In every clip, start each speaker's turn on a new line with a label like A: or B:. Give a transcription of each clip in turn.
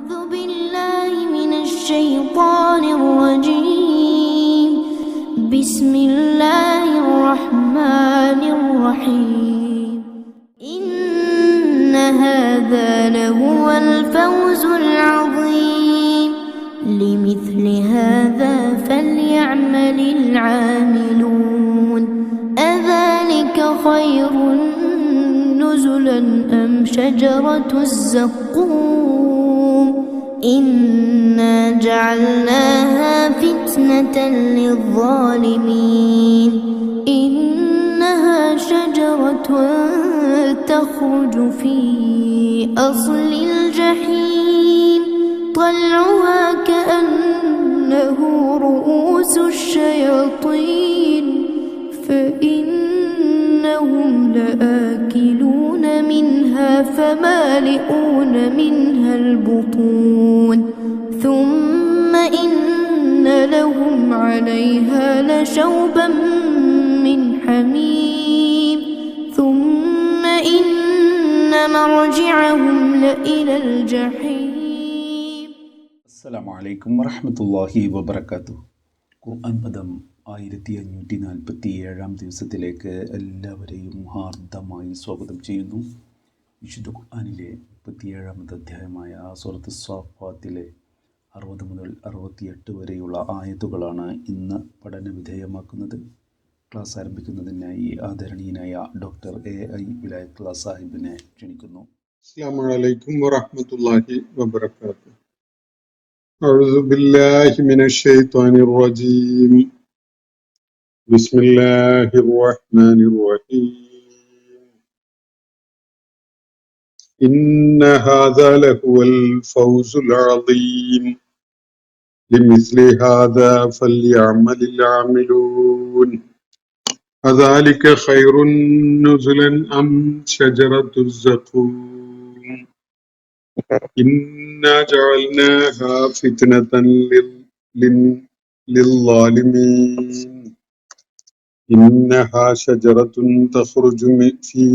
A: أعوذ بالله من الشيطان الرجيم. بسم الله الرحمن الرحيم. إن هذا لهو الفوز العظيم. لمثل هذا فليعمل العاملون. أذلك خير نزلا أم شجرة الزقوم إنا جعلناها فتنة للظالمين. إنها شجرة تخرج في أصل الجحيم طلعها كأنه رؤوس الشياطين فإنهم لآكلون منها فمالئون منها البطون ثم إن لهم عليها لشوبا من حميم ثم إن مرجعهم لإلى الجحيم.
B: السلام عليكم ورحمة الله وبركاته. ഖുർആൻ പദം 1547 ദിവസത്തിലേക്ക് എല്ലാവരെയും ഹാർദമായി സ്വാഗതം ചെയ്യുന്നു. വിശുദ്ധ ഖുർആനിലെ 37 അധ്യായമായ സൂറത്ത് സ്വാഫാത്തിലെ 60 മുതൽ 68 വരെയുള്ള ആയത്തുകളാണ് ഇന്ന് പഠന വിധേയമാക്കുന്നത്. ക്ലാസ് ആരംഭിക്കുന്നതിനായി ആദരണീയനായ ഡോക്ടർ AI വിലായത്തുള്ള സാഹിബിനെ ക്ഷണിക്കുന്നു.
C: അസ്സലാമു അലൈക്കും വറഹ്മത്തുള്ളാഹി വബറകാതുഹു. أعوذ بالله من الشيطان الرجيم. بسم الله الرحمن الرحيم. إن هذا لهو الفوز العظيم. لمثل هذا فليعمل العاملون. أذلك خير نزلا أم شجرة الزقوم إنا جعلناها فتنة للظالمين. إنها شجرة تخرج في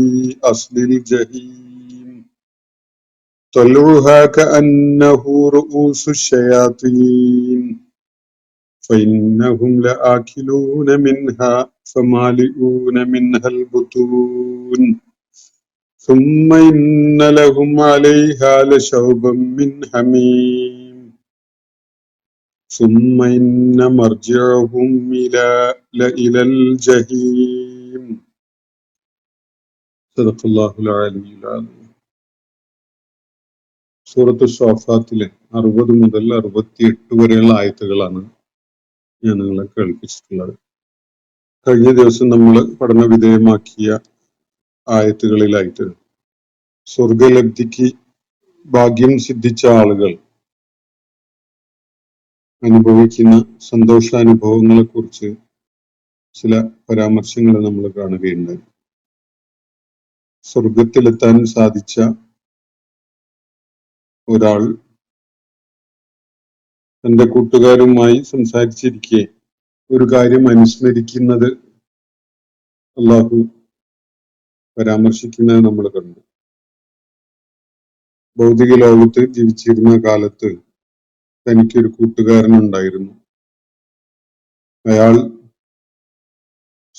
C: أصل الجحيم طلعها كأنه رؤوس الشياطين فإنهم لآكلون منها فمالئون منها البطون ثم إن لهم عليها لشوبا من حميم ثم إن مرجعهم إلى الجحيم. صدق الله العلي العظيم. സൂറത്ത് സ്വാഫാത്തിലെ 60 മുതൽ 68 വരെയുള്ള ആയത്തുകളാണ് ഞാൻ നിങ്ങളെ കേൾപ്പിച്ചിട്ടുള്ളത്. കഴിഞ്ഞ ദിവസം നമ്മൾ പഠന വിധേയമാക്കിയ ആയത്തുകളിലായിട്ട് സ്വർഗലബ്ധിക്ക് ഭാഗ്യം സിദ്ധിച്ച ആളുകൾ അനുഭവിക്കുന്ന സന്തോഷാനുഭവങ്ങളെ കുറിച്ച് ചില പരാമർശങ്ങൾ നമ്മൾ കാണുകയുണ്ടായി. സ്വർഗത്തിലെത്താൻ സാധിച്ച ഒരാൾ തന്റെ കൂട്ടുകാരുമായി സംസാരിച്ചിരിക്കെ ഒരു കാര്യം അനുസ്മരിക്കുന്നത് അള്ളാഹു പരാമർശിക്കുന്നത് നമ്മൾ കണ്ടു. ഭൗതിക ലോകത്ത് ജീവിച്ചിരുന്ന കാലത്ത് തനിക്കൊരു കൂട്ടുകാരനുണ്ടായിരുന്നു. അയാൾ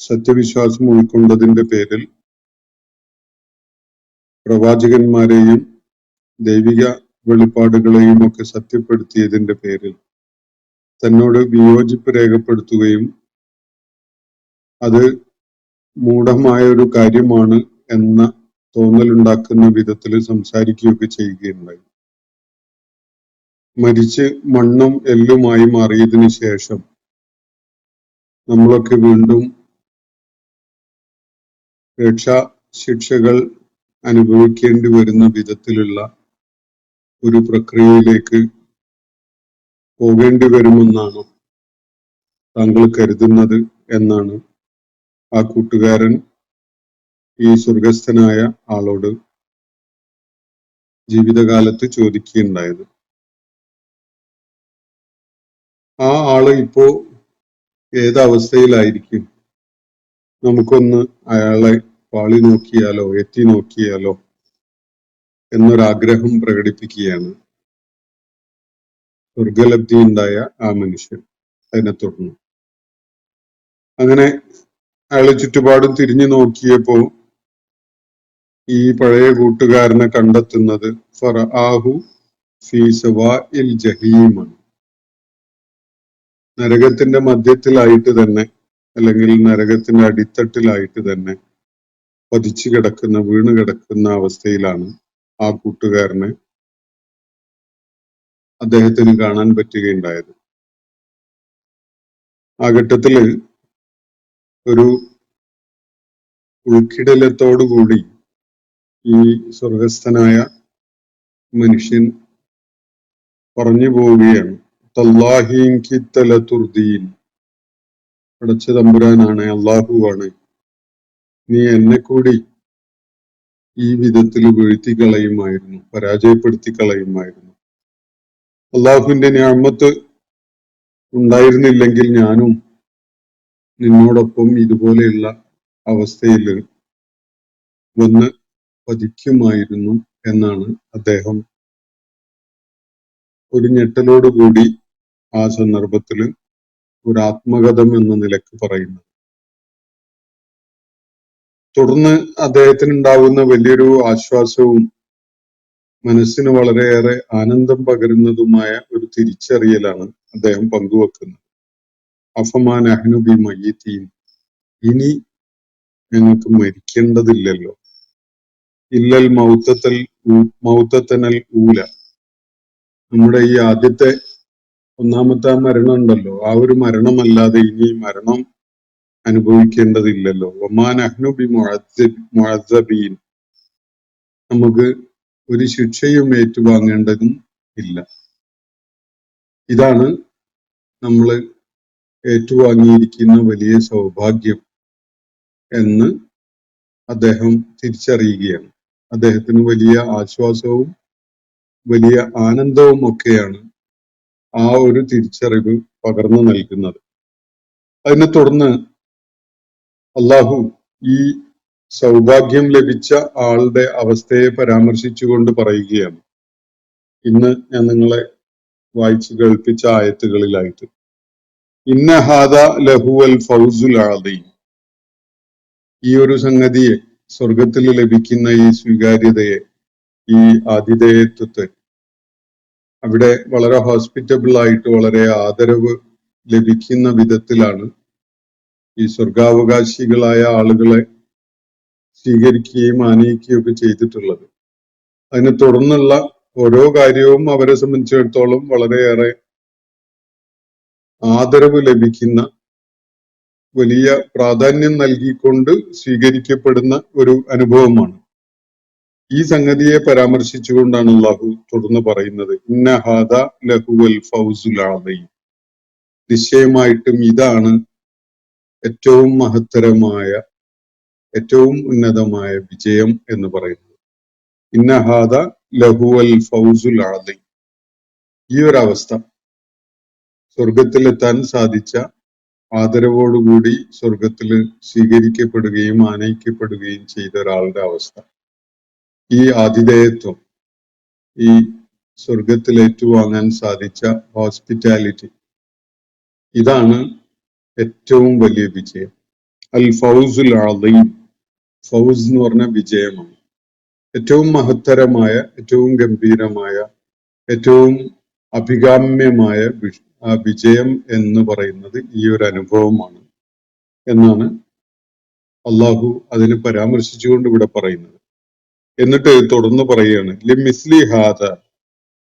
C: സത്യവിശ്വാസം ഉൾക്കൊണ്ടതിന്റെ പേരിൽ പ്രവാചകന്മാരെയും ദൈവിക വെളിപ്പാടുകളെയും ഒക്കെ സത്യപ്പെടുത്തിയതിന്റെ പേരിൽ തന്നോട് വിയോജിപ്പ് രേഖപ്പെടുത്തുകയും അത് മൂഢമായ ഒരു കാര്യമാണ് എന്ന തോന്നലുണ്ടാക്കുന്ന വിധത്തിൽ സംസാരിക്കുകയൊക്കെ ചെയ്യുകയുണ്ടായി. മരിച്ച് മണ്ണും എല്ലുമായി മാറിയതിനു ശേഷം നമ്മളൊക്കെ വീണ്ടും ശിക്ഷകൾ അനുഭവിക്കേണ്ടി വരുന്ന വിധത്തിലുള്ള ഒരു പ്രക്രിയയിലേക്ക് പോകേണ്ടി വരുമെന്നാണ് താങ്കൾ കരുതുന്നത് എന്നാണ് ആ കൂട്ടുകാരൻ ഈ സ്വർഗസ്ഥനായ ആളോട് ജീവിതകാലത്ത് ചോദിക്കുകയുണ്ടായത്. ആ ആള് ഇപ്പോ ഏതവസ്ഥയിലായിരിക്കും? നമുക്കൊന്ന് അയാളെ പാളി നോക്കിയാലോ എത്തി നോക്കിയാലോ എന്നൊരാഗ്രഹം പ്രകടിപ്പിക്കുകയാണ്. സ്വർഗലബ്ധി ഉണ്ടായ ആ മനുഷ്യൻ. അതിനെ തുടർന്നു അങ്ങനെ അയാള് ചുറ്റുപാടും തിരിഞ്ഞു നോക്കിയപ്പോ ഈ പഴയ കൂട്ടുകാരനെ കണ്ടെത്തുന്നത് ഫറആഹു ഫീ സവാഇൽ ജഹീമാണ്. നരകത്തിന്റെ മധ്യത്തിലായിട്ട് തന്നെ, അല്ലെങ്കിൽ നരകത്തിന്റെ അടിത്തട്ടിലായിട്ട് തന്നെ പതിച്ചു കിടക്കുന്ന, വീണ് കിടക്കുന്ന അവസ്ഥയിലാണ് ആ കൂട്ടുകാരനെ അദ്ദേഹത്തിന് കാണാൻ പറ്റുകയുണ്ടായത്. ആ ഘട്ടത്തില് ഒരു ഉൾക്കിടലത്തോടുകൂടി ഈ സ്വർഗസ്ഥനായ മനുഷ്യൻ പറഞ്ഞു പോവുകയാണ്, തല്ലാഹീൻ കിത്തല തുർദീൻ, പടച്ച തമ്പുരാനാണ്, അള്ളാഹുവാണ്, നീ എന്നെ കൂടി ഈ വിധത്തിൽ വീഴ്ത്തി കളയുമായിരുന്നു, പരാജയപ്പെടുത്തി കളയുമായിരുന്നു. അള്ളാഹുവിന്റെ നിഅമത്ത് ഉണ്ടായിരുന്നില്ലെങ്കിൽ ഞാനും നിന്നോടൊപ്പം ഇതുപോലെയുള്ള അവസ്ഥയിൽ വന്ന് പതിക്കുമായിരുന്നു എന്നാണ് അദ്ദേഹം ഒരു ഞെട്ടലോടുകൂടി ആ സന്ദർഭത്തിൽ ഒരു ആത്മകഥം എന്ന നിലക്ക് പറയുന്നത്. തുടർന്ന് അദ്ദേഹത്തിന് ഉണ്ടാകുന്ന വലിയൊരു ആശ്വാസവും മനസ്സിന് വളരെയേറെ ആനന്ദം പകരുന്നതുമായ ഒരു തിരിച്ചറിയലാണ് അദ്ദേഹം പങ്കുവെക്കുന്നത്. അഫമാൻ അഹ്നുബി മയ്യീൻ, ഇനി ഞങ്ങൾക്ക് മരിക്കേണ്ടതില്ലല്ലോ, ഇല്ലൽ മൗത്തത്തനൽ ഊല, നമ്മുടെ ഈ ആദ്യത്തെ ഒന്നാമത്തെ മരണം ഉണ്ടല്ലോ, ആ ഒരു മരണമല്ലാതെ ഇനി മരണം അനുഭവിക്കേണ്ടതില്ലല്ലോ. ഒമാൻ അഹ്നുബി മുഅദ്ദബീൻ, നമുക്ക് ഒരു ശിക്ഷയും ഏറ്റുവാങ്ങേണ്ടതും ഇല്ല. ഇതാണ് നമ്മൾ ഏറ്റുവാങ്ങിയിരിക്കുന്ന വലിയ സൗഭാഗ്യം എന്ന് അദ്ദേഹം തിരിച്ചറിയുകയാണ്. അദ്ദേഹത്തിന് വലിയ ആശ്വാസവും വലിയ ആനന്ദവും ഒക്കെയാണ് ആ ഒരു തിരിച്ചറിവ് പകർന്നു നൽകുന്നത്. അതിനെ തുടർന്ന് അള്ളാഹു ഈ സൗഭാഗ്യം ലഭിച്ച ആളുടെ അവസ്ഥയെ പരാമർശിച്ചുകൊണ്ട് പറയുകയാണ്, ഇന്ന് ഞാൻ നിങ്ങളെ വായിച്ചു കേൾപ്പിച്ച ആയത്തുകളിലായിട്ട്, ഇന്ന ഹാദ ലഹുവൽ ഫൗസുൽ അദീം, ഈ ഒരു സംഗതിയെ, സ്വർഗത്തിൽ ലഭിക്കുന്ന ഈ സ്വീകാര്യതയെ, ഈ ആതിഥേയത്വത്തെ, അവിടെ വളരെ ഹോസ്പിറ്റബിൾ ആയിട്ട് വളരെ ആദരവ് ലഭിക്കുന്ന വിധത്തിലാണ് ഈ സ്വർഗാവകാശികളായ ആളുകളെ സ്വീകരിക്കുകയും ആനയിക്കുകയും ഒക്കെ ചെയ്തിട്ടുള്ളത്. അതിനെ തുടർന്നുള്ള ഓരോ കാര്യവും അവരെ സംബന്ധിച്ചിടത്തോളം വളരെയേറെ ആദരവ് ലഭിക്കുന്ന, വലിയ പ്രാധാന്യം നൽകിക്കൊണ്ട് സ്വീകരിക്കപ്പെടുന്ന ഒരു അനുഭവമാണ്. ഈ സംഗതിയെ പരാമർശിച്ചുകൊണ്ടാണ് അള്ളാഹു തുടർന്ന് പറയുന്നത്, ഇന്ന ഹാദ ലഹുവൽ ഫൗസുൽ അദീം, നിശ്ചയമായിട്ടും ഇതാണ് ഏറ്റവും മഹത്തരമായ, ഏറ്റവും ഉന്നതമായ വിജയം എന്ന് പറയുന്നത്. ഇന്ന ഹാദ ലഹുവൽ ഫൗസുൽ അദീം, ഈ ഒരു അവസ്ഥ, സ്വർഗത്തിലെത്താൻ സാധിച്ച, ആദരവോടുകൂടി സ്വർഗത്തിൽ സ്വീകരിക്കപ്പെടുകയും ആനയിക്കപ്പെടുകയും ചെയ്ത ഒരാളുടെ അവസ്ഥ, ഈ ആതിഥേയത്വം, ഈ സ്വർഗത്തിൽ ഏറ്റുവാങ്ങാൻ സാധിച്ച ഹോസ്പിറ്റാലിറ്റി, ഇതാണ് ഏറ്റവും വലിയ വിജയം. അൽ ഫൗസുൽ അദീം, ഫൗസ് എന്ന് പറഞ്ഞ വിജയമാണ്. ഏറ്റവും മഹത്തരമായ, ഏറ്റവും ഗംഭീരമായ, ഏറ്റവും അഭികാമ്യമായ വിജയം എന്ന് പറയുന്നത് ഈ ഒരു അനുഭവമാണ് എന്നാണ് അള്ളാഹു അതിനെ പരാമർശിച്ചുകൊണ്ട് ഇവിടെ പറയുന്നത്. എന്നിട്ട് തുടർന്ന് പറയുകയാണ്, ലിമിസ്ലി ഹാദ,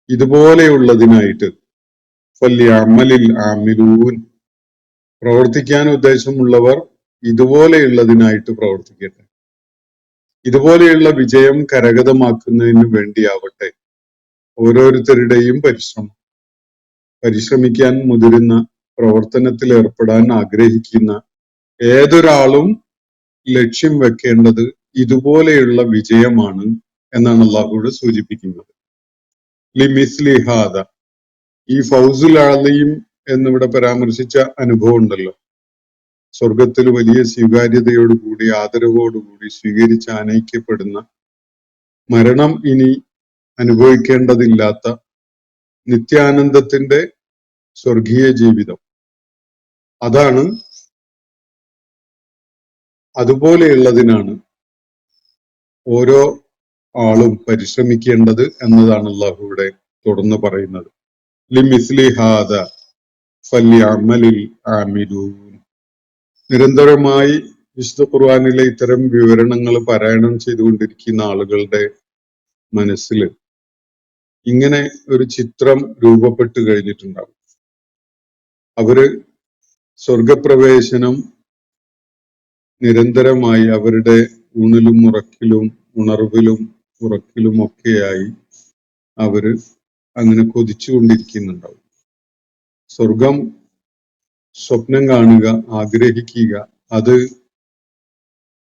C: ഇതുപോലെയുള്ളതിനായിട്ട്, ഫല്യഅമലിൽ ആമിലൂൻ, പ്രവർത്തിക്കാൻ ഉദ്ദേശമുള്ളവർ ഇതുപോലെയുള്ളതിനായിട്ട് പ്രവർത്തിക്കട്ടെ. ഇതുപോലെയുള്ള വിജയം കരഗതമാക്കുന്നതിന് വേണ്ടിയാവട്ടെ ഓരോരുത്തരുടെയും പരിശ്രമിക്കാൻ മുതിരുന്ന, പ്രവർത്തനത്തിൽ ഏർപ്പെടാൻ ആഗ്രഹിക്കുന്ന ഏതൊരാളും ലക്ഷ്യം വെക്കേണ്ടത് ഇതുപോലെയുള്ള വിജയമാണ് എന്നാണ് അള്ളാഹുവോട് സൂചിപ്പിക്കുന്നത്. ലിമിസ്ലി ഹാദ, ഈ ഫൗസുൽ അദീം എന്നിവിടെ പരാമർശിച്ച അനുഭവം ഉണ്ടല്ലോ, സ്വർഗത്തിൽ വലിയ സ്വീകാര്യതയോടുകൂടി, ആദരവോടുകൂടി സ്വീകരിച്ച് ആനയിക്കപ്പെടുന്ന, മരണം ഇനി അനുഭവിക്കേണ്ടതില്ലാത്ത നിത്യാനന്ദത്തിന്റെ സ്വർഗീയ ജീവിതം. അതാണ്, അതുപോലെയുള്ളതിനാണ് ഓരോ ആളും പരിശ്രമിക്കേണ്ടത് എന്നതാണ് അള്ളാഹു ഇവിടെ തുടർന്ന് പറയുന്നത്. ലിമിസ്ലി ഹാദ ഫല്യഅമലിൽ ആമിലൂൻ. നിരന്തരമായി വിശുദ്ധ ഖുർആനിലെ ഇത്തരം വിവരണങ്ങൾ പാരായണം ചെയ്തുകൊണ്ടിരിക്കുന്ന ആളുകളുടെ മനസ്സിൽ ഇങ്ങനെ ഒരു ചിത്രം രൂപപ്പെട്ടു കഴിഞ്ഞിട്ടുണ്ടാവും. അവര് സ്വർഗപ്രവേശനം നിരന്തരമായി അവരുടെ ഊണിലും ഉറക്കിലും, ഉണർവിലും ഉറക്കിലും ഒക്കെയായി അവര് അങ്ങനെ കൊതിച്ചുകൊണ്ടിരിക്കുന്നുണ്ടാവും. സ്വർഗം സ്വപ്നം കാണുക, ആഗ്രഹിക്കുക, അത്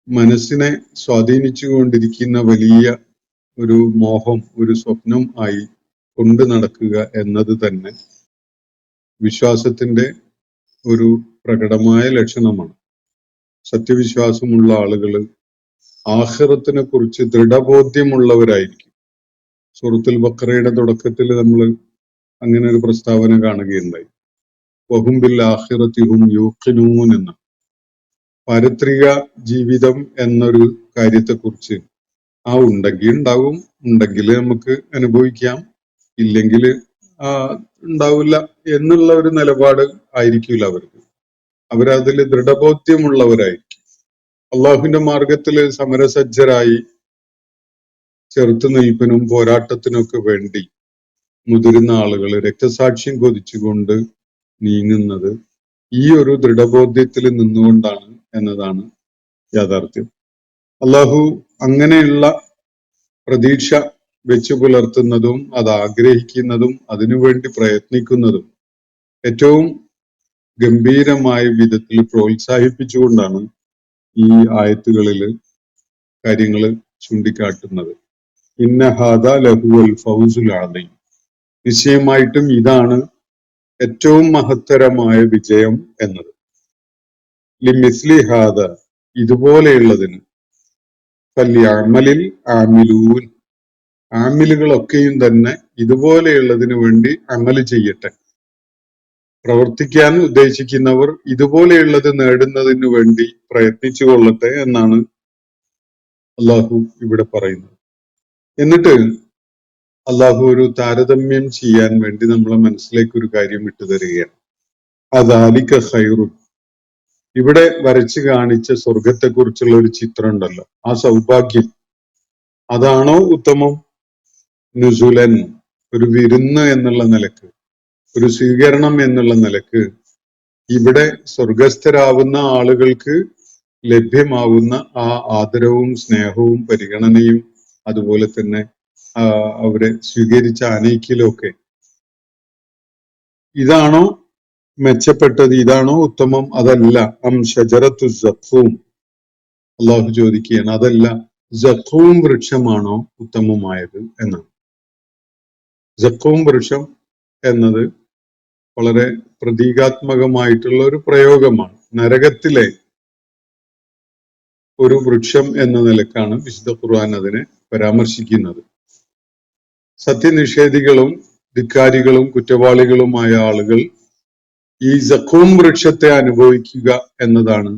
C: മനസ്സിനെ സ്വാധീനിച്ചു കൊണ്ടിരിക്കുന്ന വലിയ ഒരു മോഹം, ഒരു സ്വപ്നം ആയി കൊണ്ടു നടക്കുക എന്നത് തന്നെ വിശ്വാസത്തിന്റെ ഒരു പ്രകടമായ ലക്ഷണമാണ്. സത്യവിശ്വാസമുള്ള ആളുകൾ ആഖിറത്തിനെ കുറിച്ച് ദൃഢബോധ്യമുള്ളവരായിരിക്കും. സൂറത്തുൽ ബഖറയുടെ തുടക്കത്തിൽ നമ്മൾ അങ്ങനെ ഒരു പ്രസ്താവന കാണുകയുണ്ടായി. വഹും ബിൽ ആഖിറതി ഹും യൂഖിനൂൻ എന്ന പാരത്രിക ജീവിതം എന്നൊരു കാര്യത്തെക്കുറിച്ച് ഉണ്ടെങ്കിൽ ഉണ്ടാവും, ഉണ്ടെങ്കിൽ നമുക്ക് അനുഭവിക്കാം, ഇല്ലെങ്കിൽ ഉണ്ടാവില്ല എന്നുള്ള ഒരു നിലപാട് ആയിരിക്കില്ല അവർക്ക്. അവരതിൽ ദൃഢബോധ്യമുള്ളവരായിരിക്കും. അള്ളാഹുവിന്റെ മാർഗത്തിൽ സമരസജ്ജരായി ചെറുത്തുനിൽപ്പിനും പോരാട്ടത്തിനൊക്കെ വേണ്ടി മുതിരുന്ന ആളുകൾ രക്തസാക്ഷ്യം കൊതിച്ചുകൊണ്ട് നീങ്ങുന്നത് ഈ ഒരു ദൃഢബോധ്യത്തിൽ നിന്നുകൊണ്ടാണ് എന്നതാണ് യാഥാർത്ഥ്യം. അള്ളാഹു അങ്ങനെയുള്ള പ്രതീക്ഷ വെച്ചു പുലർത്തുന്നതും അത് ആഗ്രഹിക്കുന്നതും അതിനുവേണ്ടി പ്രയത്നിക്കുന്നതും ഏറ്റവും ഗംഭീരമായ വിധത്തിൽ പ്രോത്സാഹിപ്പിച്ചുകൊണ്ടാണ് ഈ ആയത്തുകളിൽ കാര്യങ്ങൾ ചൂണ്ടിക്കാട്ടുന്നത്. ഇന്ന ഹാദ ലഹുവൽ ഫൗസുൽ അദീം. നിശ്ചയമായിട്ടും ഇതാണ് ഏറ്റവും മഹത്തരമായ വിജയം എന്നത്. ലിമിസ്ലി ഹാദ, ഇതുപോലെയുള്ളതിന്, ഫല്യഅമലിൽ ആമിലൂൻ, ആമിലുകളൊക്കെയും തന്നെ ഇതുപോലെയുള്ളതിനു വേണ്ടി അമല് ചെയ്യട്ടെ. പ്രവർത്തിക്കാൻ ഉദ്ദേശിക്കുന്നവർ ഇതുപോലെയുള്ളത് നേടുന്നതിന് വേണ്ടി പ്രയത്നിച്ചു കൊള്ളട്ടെ എന്നാണ് അള്ളാഹു ഇവിടെ പറയുന്നത്. എന്നിട്ട് അള്ളാഹു ഒരു താരതമ്യം ചെയ്യാൻ വേണ്ടി നമ്മളെ മനസ്സിലേക്ക് ഒരു കാര്യം ഇട്ടു തരികയാണ്. അദാലിക ഖൈറുൻ. ഇവിടെ വരച്ചു കാണിച്ച സ്വർഗത്തെക്കുറിച്ചുള്ള ഒരു ചിത്രം ഉണ്ടല്ലോ, ആ സൗഭാഗ്യം, അതാണോ ഉത്തമം? നുസുലൻ, ഒരു വിരുന്ന് എന്നുള്ള നിലക്ക്, ഒരു സ്വീകരണം എന്നുള്ള നിലക്ക് ഇവിടെ സ്വർഗസ്ഥരാവുന്ന ആളുകൾക്ക് ലഭ്യമാവുന്ന ആ ആദരവും സ്നേഹവും പരിഗണനയും അതുപോലെ തന്നെ അവരെ സ്വീകരിച്ച അനയിക്കലും ഒക്കെ, ഇതാണോ മെച്ചപ്പെട്ടത്? ഇതാണോ ഉത്തമം? അതല്ല. അം ഷജറത്തു സഖൂം, അള്ളാഹു ചോദിക്കുകയാണ്, അതല്ല, സഖൂം വൃക്ഷമാണോ ഉത്തമമായത് എന്നാണ്. സഖൂം വൃക്ഷം എന്നത് വളരെ പ്രതീകാത്മകമായിട്ടുള്ള ഒരു പ്രയോഗമാണ്. നരകത്തിലെ ഒരു വൃക്ഷം എന്ന നിലക്കാണ് വിശുദ്ധ ഖുർആൻ അതിനെ പരാമർശിക്കുന്നത്. സത്യനിഷേധികളും ധിക്കാരികളും കുറ്റവാളികളുമായ ആളുകൾ ഈ സഖൂം വൃക്ഷത്തെ അനുഭവിക്കുക എന്നതാണ്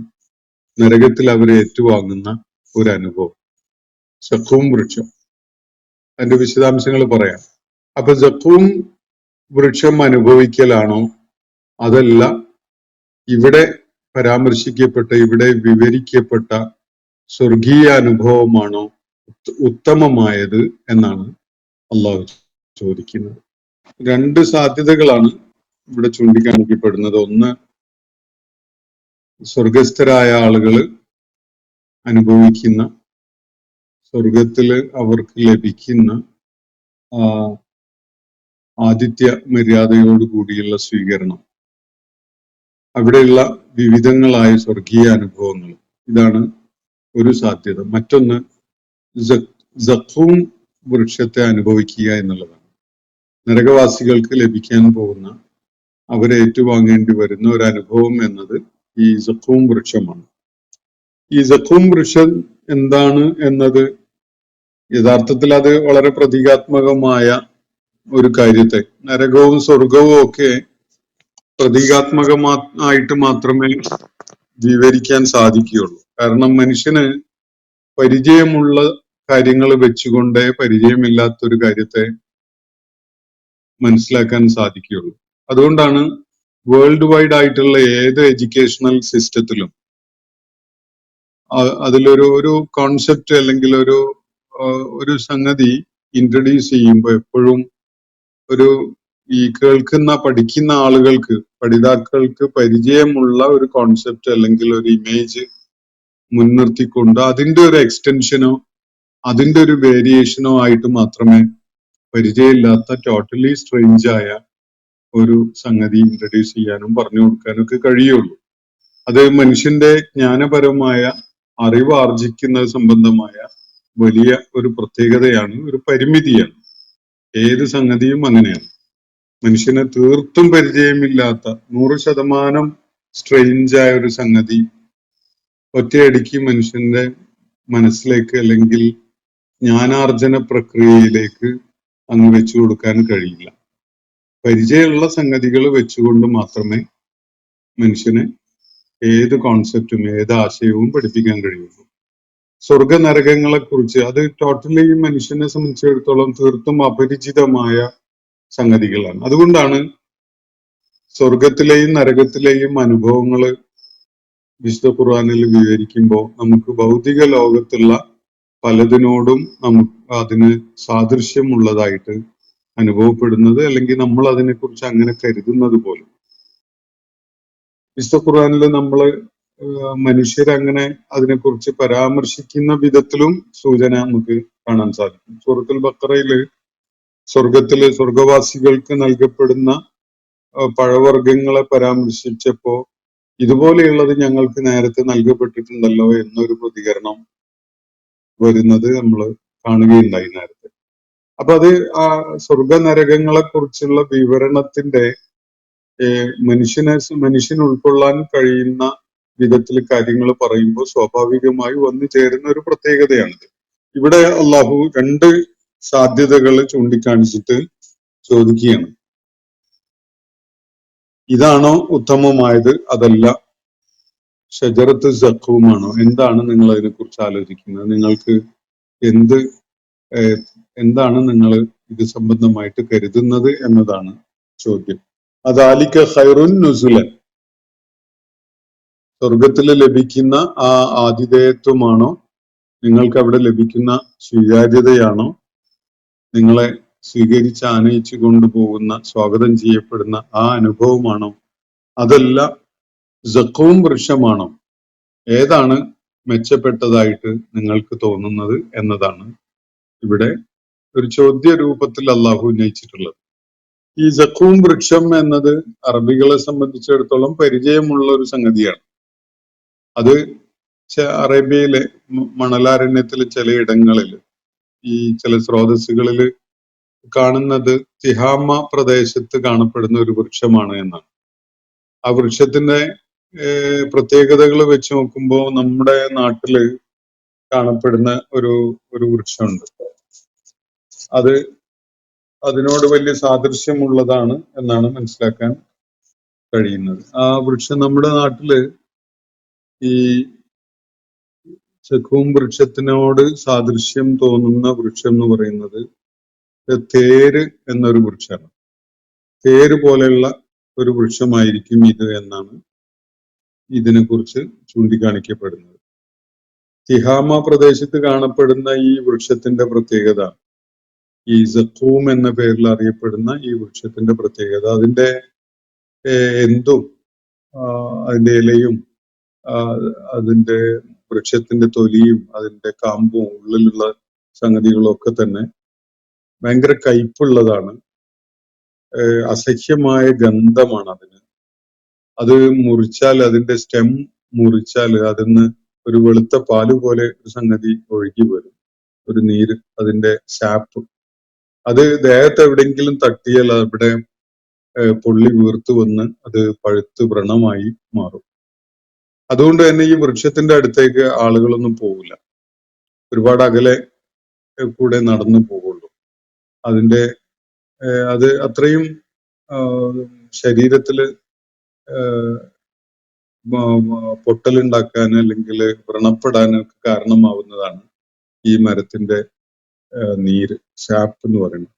C: നരകത്തിൽ അവരെ ഏറ്റുവാങ്ങുന്ന ഒരു അനുഭവം. സഖൂം വൃക്ഷം, അതിന്റെ വിശദാംശങ്ങൾ പറയാം. അപ്പൊ സഖൂം വൃക്ഷം അനുഭവിക്കലാണോ, അതല്ല ഇവിടെ പരാമർശിക്കപ്പെട്ട, ഇവിടെ വിവരിക്കപ്പെട്ട സ്വർഗീയ അനുഭവമാണോ ഉത്തമമായത് എന്നാണ് അള്ളാഹു ചോദിക്കുന്നത്. രണ്ട് സാധ്യതകളാണ് ഇവിടെ ചൂണ്ടിക്കാണിക്കപ്പെടുന്നത്. ഒന്ന്, സ്വർഗസ്ഥരായ ആളുകൾ അനുഭവിക്കുന്ന, സ്വർഗത്തില് അവർക്ക് ലഭിക്കുന്ന ആതിഥ്യ മര്യാദയോട് കൂടിയുള്ള സ്വീകരണം, അവിടെയുള്ള വിവിധങ്ങളായ സ്വർഗീയ അനുഭവങ്ങൾ, ഇതാണ് ഒരു സാധ്യത. മറ്റൊന്ന്, സഖൂം വൃക്ഷത്തെ അനുഭവിക്കുക എന്നുള്ളതാണ്. നരകവാസികൾക്ക് ലഭിക്കാൻ പോകുന്ന, അവരെ ഏറ്റുവാങ്ങേണ്ടി വരുന്ന ഒരു അനുഭവം എന്നത് ഈ സഖൂം വൃക്ഷമാണ്. ഈ സഖൂം വൃക്ഷം എന്താണ് എന്നത് യഥാർത്ഥത്തിൽ അത് വളരെ പ്രതീകാത്മകമായ ഒരു കാര്യത്തെ, നരകവും സ്വർഗവും ഒക്കെ പ്രതീകാത്മകമായിട്ട് മാത്രമേ വിവരിക്കാൻ സാധിക്കുകയുള്ളൂ. കാരണം മനുഷ്യന് പരിചയമുള്ള കാര്യങ്ങൾ വെച്ചുകൊണ്ടേ പരിചയമില്ലാത്തൊരു കാര്യത്തെ മനസ്സിലാക്കാൻ സാധിക്കുകയുള്ളൂ. അതുകൊണ്ടാണ് വേൾഡ് വൈഡ് ആയിട്ടുള്ള ഏത് എഡ്യൂക്കേഷണൽ സിസ്റ്റത്തിലും അതിലൊരു കോൺസെപ്റ്റ് അല്ലെങ്കിൽ ഒരു സംഗതി ഇൻട്രൊഡ്യൂസ് ചെയ്യുമ്പോൾ എപ്പോഴും ഒരു ഈ പഠിക്കുന്ന ആളുകൾക്ക്, പഠിതാക്കൾക്ക് പരിചയമുള്ള ഒരു കോൺസെപ്റ്റ് അല്ലെങ്കിൽ ഒരു ഇമേജ് മുൻനിർത്തിക്കൊണ്ട് അതിന്റെ ഒരു എക്സ്റ്റൻഷനോ അതിന്റെ ഒരു വേരിയേഷനോ ആയിട്ട് മാത്രമേ പരിചയമില്ലാത്ത ടോട്ടലി സ്ട്രേഞ്ച് ആയ ഒരു സംഗതി ഇൻട്രൊഡ്യൂസ് ചെയ്യാനും പറഞ്ഞു കൊടുക്കാനും ഒക്കെ കഴിയുള്ളൂ. അത് മനുഷ്യന്റെ ജ്ഞാനപരമായ അറിവ് ആർജിക്കുന്ന സംബന്ധമായ വലിയ ഒരു പ്രത്യേകതയാണ്, ഒരു പരിമിതിയാണ്. ഏത് സംഗതിയും അങ്ങനെയാണ്. മനുഷ്യന് തീർത്തും പരിചയമില്ലാത്ത 100% സ്ട്രെയിഞ്ചായ ഒരു സംഗതി ഒറ്റയടിക്ക് മനുഷ്യന്റെ മനസ്സിലേക്ക് അല്ലെങ്കിൽ ജ്ഞാനാർജന പ്രക്രിയയിലേക്ക് അങ്ങ് വെച്ചു കൊടുക്കാൻ കഴിയില്ല. പരിചയമുള്ള സംഗതികൾ വെച്ചുകൊണ്ട് മാത്രമേ മനുഷ്യന് ഏത് കോൺസെപ്റ്റും ഏത് ആശയവും പഠിപ്പിക്കാൻ കഴിയുള്ളൂ. സ്വർഗ നരകങ്ങളെ കുറിച്ച് അത് ടോട്ടലി മനുഷ്യനെ സംബന്ധിച്ചിടത്തോളം തീർത്തും അപരിചിതമായ സംഗതികളാണ്. അതുകൊണ്ടാണ് സ്വർഗത്തിലെയും നരകത്തിലെയും അനുഭവങ്ങൾ വിശുദ്ധ ഖുർആനിൽ വിവരിക്കുമ്പോൾ നമുക്ക് ഭൗതിക ലോകത്തുള്ള പലതിനോടും നമുക്ക് അതിന് സാദൃശ്യമുള്ളതായിട്ട് അനുഭവപ്പെടുന്നത്, അല്ലെങ്കിൽ നമ്മൾ അതിനെക്കുറിച്ച് അങ്ങനെ കരുതുന്നത് പോലും. വിശുദ്ധ ഖുർആനിൽ നമ്മൾ മനുഷ്യരങ്ങനെ അതിനെക്കുറിച്ച് പരാമർശിക്കുന്ന വിധത്തിലും സൂചന നമുക്ക് കാണാൻ സാധിക്കും. സൂറത്തുൽ ബഖറയില് സ്വർഗവാസികൾക്ക് നൽകപ്പെടുന്ന പഴവർഗ്ഗങ്ങളെ പരാമർശിച്ചപ്പോ ഇതുപോലെയുള്ളത് ഞങ്ങൾക്ക് നേരത്തെ നൽകപ്പെട്ടിട്ടുണ്ടല്ലോ എന്നൊരു പ്രതികരണം വരുന്നത് നമ്മൾ കാണുകയുണ്ടായി നേരത്തെ. അപ്പൊ അത് ആ സ്വർഗ നരകങ്ങളെ കുറിച്ചുള്ള വിവരണത്തിന്റെ മനുഷ്യന് ഉൾക്കൊള്ളാൻ കഴിയുന്ന വിധത്തിൽ കാര്യങ്ങൾ പറയുമ്പോൾ സ്വാഭാവികമായി വന്നു ചേരുന്ന ഒരു പ്രത്യേകതയാണിത്. ഇവിടെ അള്ളാഹു രണ്ട് സാധ്യതകൾ ചൂണ്ടിക്കാണിച്ചിട്ട് ചോദിക്കുകയാണ്, ഇതാണോ ഉത്തമമായത്, അതല്ല ഷജറത്ത് സഖൂമാണോ? എന്താണ് നിങ്ങൾ അതിനെക്കുറിച്ച് ആലോചിക്കുന്നത്? നിങ്ങൾക്ക് എന്താണ് നിങ്ങൾ ഇത് സംബന്ധമായിട്ട് കരുതുന്നത് എന്നതാണ് ചോദ്യം. അദാലിക ഖൈറുൻ നുസുലൻ, സ്വർഗത്തിൽ ലഭിക്കുന്ന ആ ആതിഥേയത്വമാണോ, നിങ്ങൾക്ക് അവിടെ ലഭിക്കുന്ന സ്വീകാര്യതയാണോ, നിങ്ങളെ സ്വീകരിച്ച് ആനയിച്ചു കൊണ്ടുപോകുന്ന, സ്വാഗതം ചെയ്യപ്പെടുന്ന ആ അനുഭവമാണോ, അതല്ല സഖൂം വൃക്ഷമാണോ? ഏതാണ് മെച്ചപ്പെട്ടതായിട്ട് നിങ്ങൾക്ക് തോന്നുന്നത് എന്നതാണ് ഇവിടെ ഒരു ചോദ്യ രൂപത്തിൽ അള്ളാഹു ഉന്നയിച്ചിട്ടുള്ളത്. ഈ സഖൂം വൃക്ഷം എന്നത് അറബികളെ സംബന്ധിച്ചിടത്തോളം പരിചയമുള്ള ഒരു സംഗതിയാണ്. അത് അറേബ്യയിലെ മണലാരണ്യത്തിലെ ചിലയിടങ്ങളിൽ, ഈ ചില സ്രോതസ്സുകളിൽ കാണുന്നത് തിഹാമ പ്രദേശത്ത് കാണപ്പെടുന്ന ഒരു വൃക്ഷമാണ് എന്നാണ്. ആ വൃക്ഷത്തിന്റെ പ്രത്യേകതകൾ വെച്ച് നോക്കുമ്പോൾ നമ്മുടെ നാട്ടില് കാണപ്പെടുന്ന ഒരു വൃക്ഷമുണ്ട്. അതിനോട് വലിയ സാദൃശ്യമുള്ളതാണ് എന്നാണ് മനസ്സിലാക്കാൻ കഴിയുന്നത്. ആ വൃക്ഷം നമ്മുടെ നാട്ടില് ഈ സഖൂം വൃക്ഷത്തിനോട് സാദൃശ്യം തോന്നുന്ന വൃക്ഷം എന്ന് പറയുന്നത് തേര് എന്നൊരു വൃക്ഷമാണ്. തേര് പോലെയുള്ള ഒരു വൃക്ഷമായിരിക്കും ഇത് എന്നാണ് ഇതിനെക്കുറിച്ച് ചൂണ്ടിക്കാണിക്കപ്പെടുന്നത്. തിഹാമ പ്രദേശത്ത് കാണപ്പെടുന്ന ഈ വൃക്ഷത്തിന്റെ പ്രത്യേകത, ഈ സഖൂം എന്ന പേരിൽ അറിയപ്പെടുന്ന ഈ വൃക്ഷത്തിന്റെ പ്രത്യേകത, അതിന്റെ അതിന്റെ ഇലയും അതിന്റെ വൃക്ഷത്തിന്റെ തൊലിയും അതിന്റെ കാമ്പും ഉള്ളിലുള്ള സംഗതികളും ഒക്കെ തന്നെ ഭയങ്കര കയ്പുള്ളതാണ്. അസഹ്യമായ ഗന്ധമാണ് അതിന്. അത് മുറിച്ചാൽ, അതിന്റെ സ്റ്റെം മുറിച്ചാൽ അതിന്ന് ഒരു വെളുത്ത പാല് പോലെ ഒരു സംഗതി ഒഴുകി വരും, ഒരു നീര്, അതിന്റെ സാപ്പ്. അത് ദേഹത്ത് എവിടെയെങ്കിലും തട്ടിയാൽ അവിടെ പൊള്ളി വീർത്തു വന്ന് അത് പഴുത്ത് വ്രണമായി മാറും. അതുകൊണ്ട് തന്നെ ഈ വൃക്ഷത്തിന്റെ അടുത്തേക്ക് ആളുകളൊന്നും പോകില്ല, ഒരുപാട് അകലെ കൂടെ നടന്നു പോകുള്ളൂ. അതിന്റെ അത് അത്രയും ശരീരത്തില് പൊട്ടലുണ്ടാക്കാൻ അല്ലെങ്കിൽ വ്രണപ്പെടാനൊക്കെ കാരണമാവുന്നതാണ് ഈ മരത്തിന്റെ നീര്, സാപ്പ് എന്ന് പറയുന്നത്.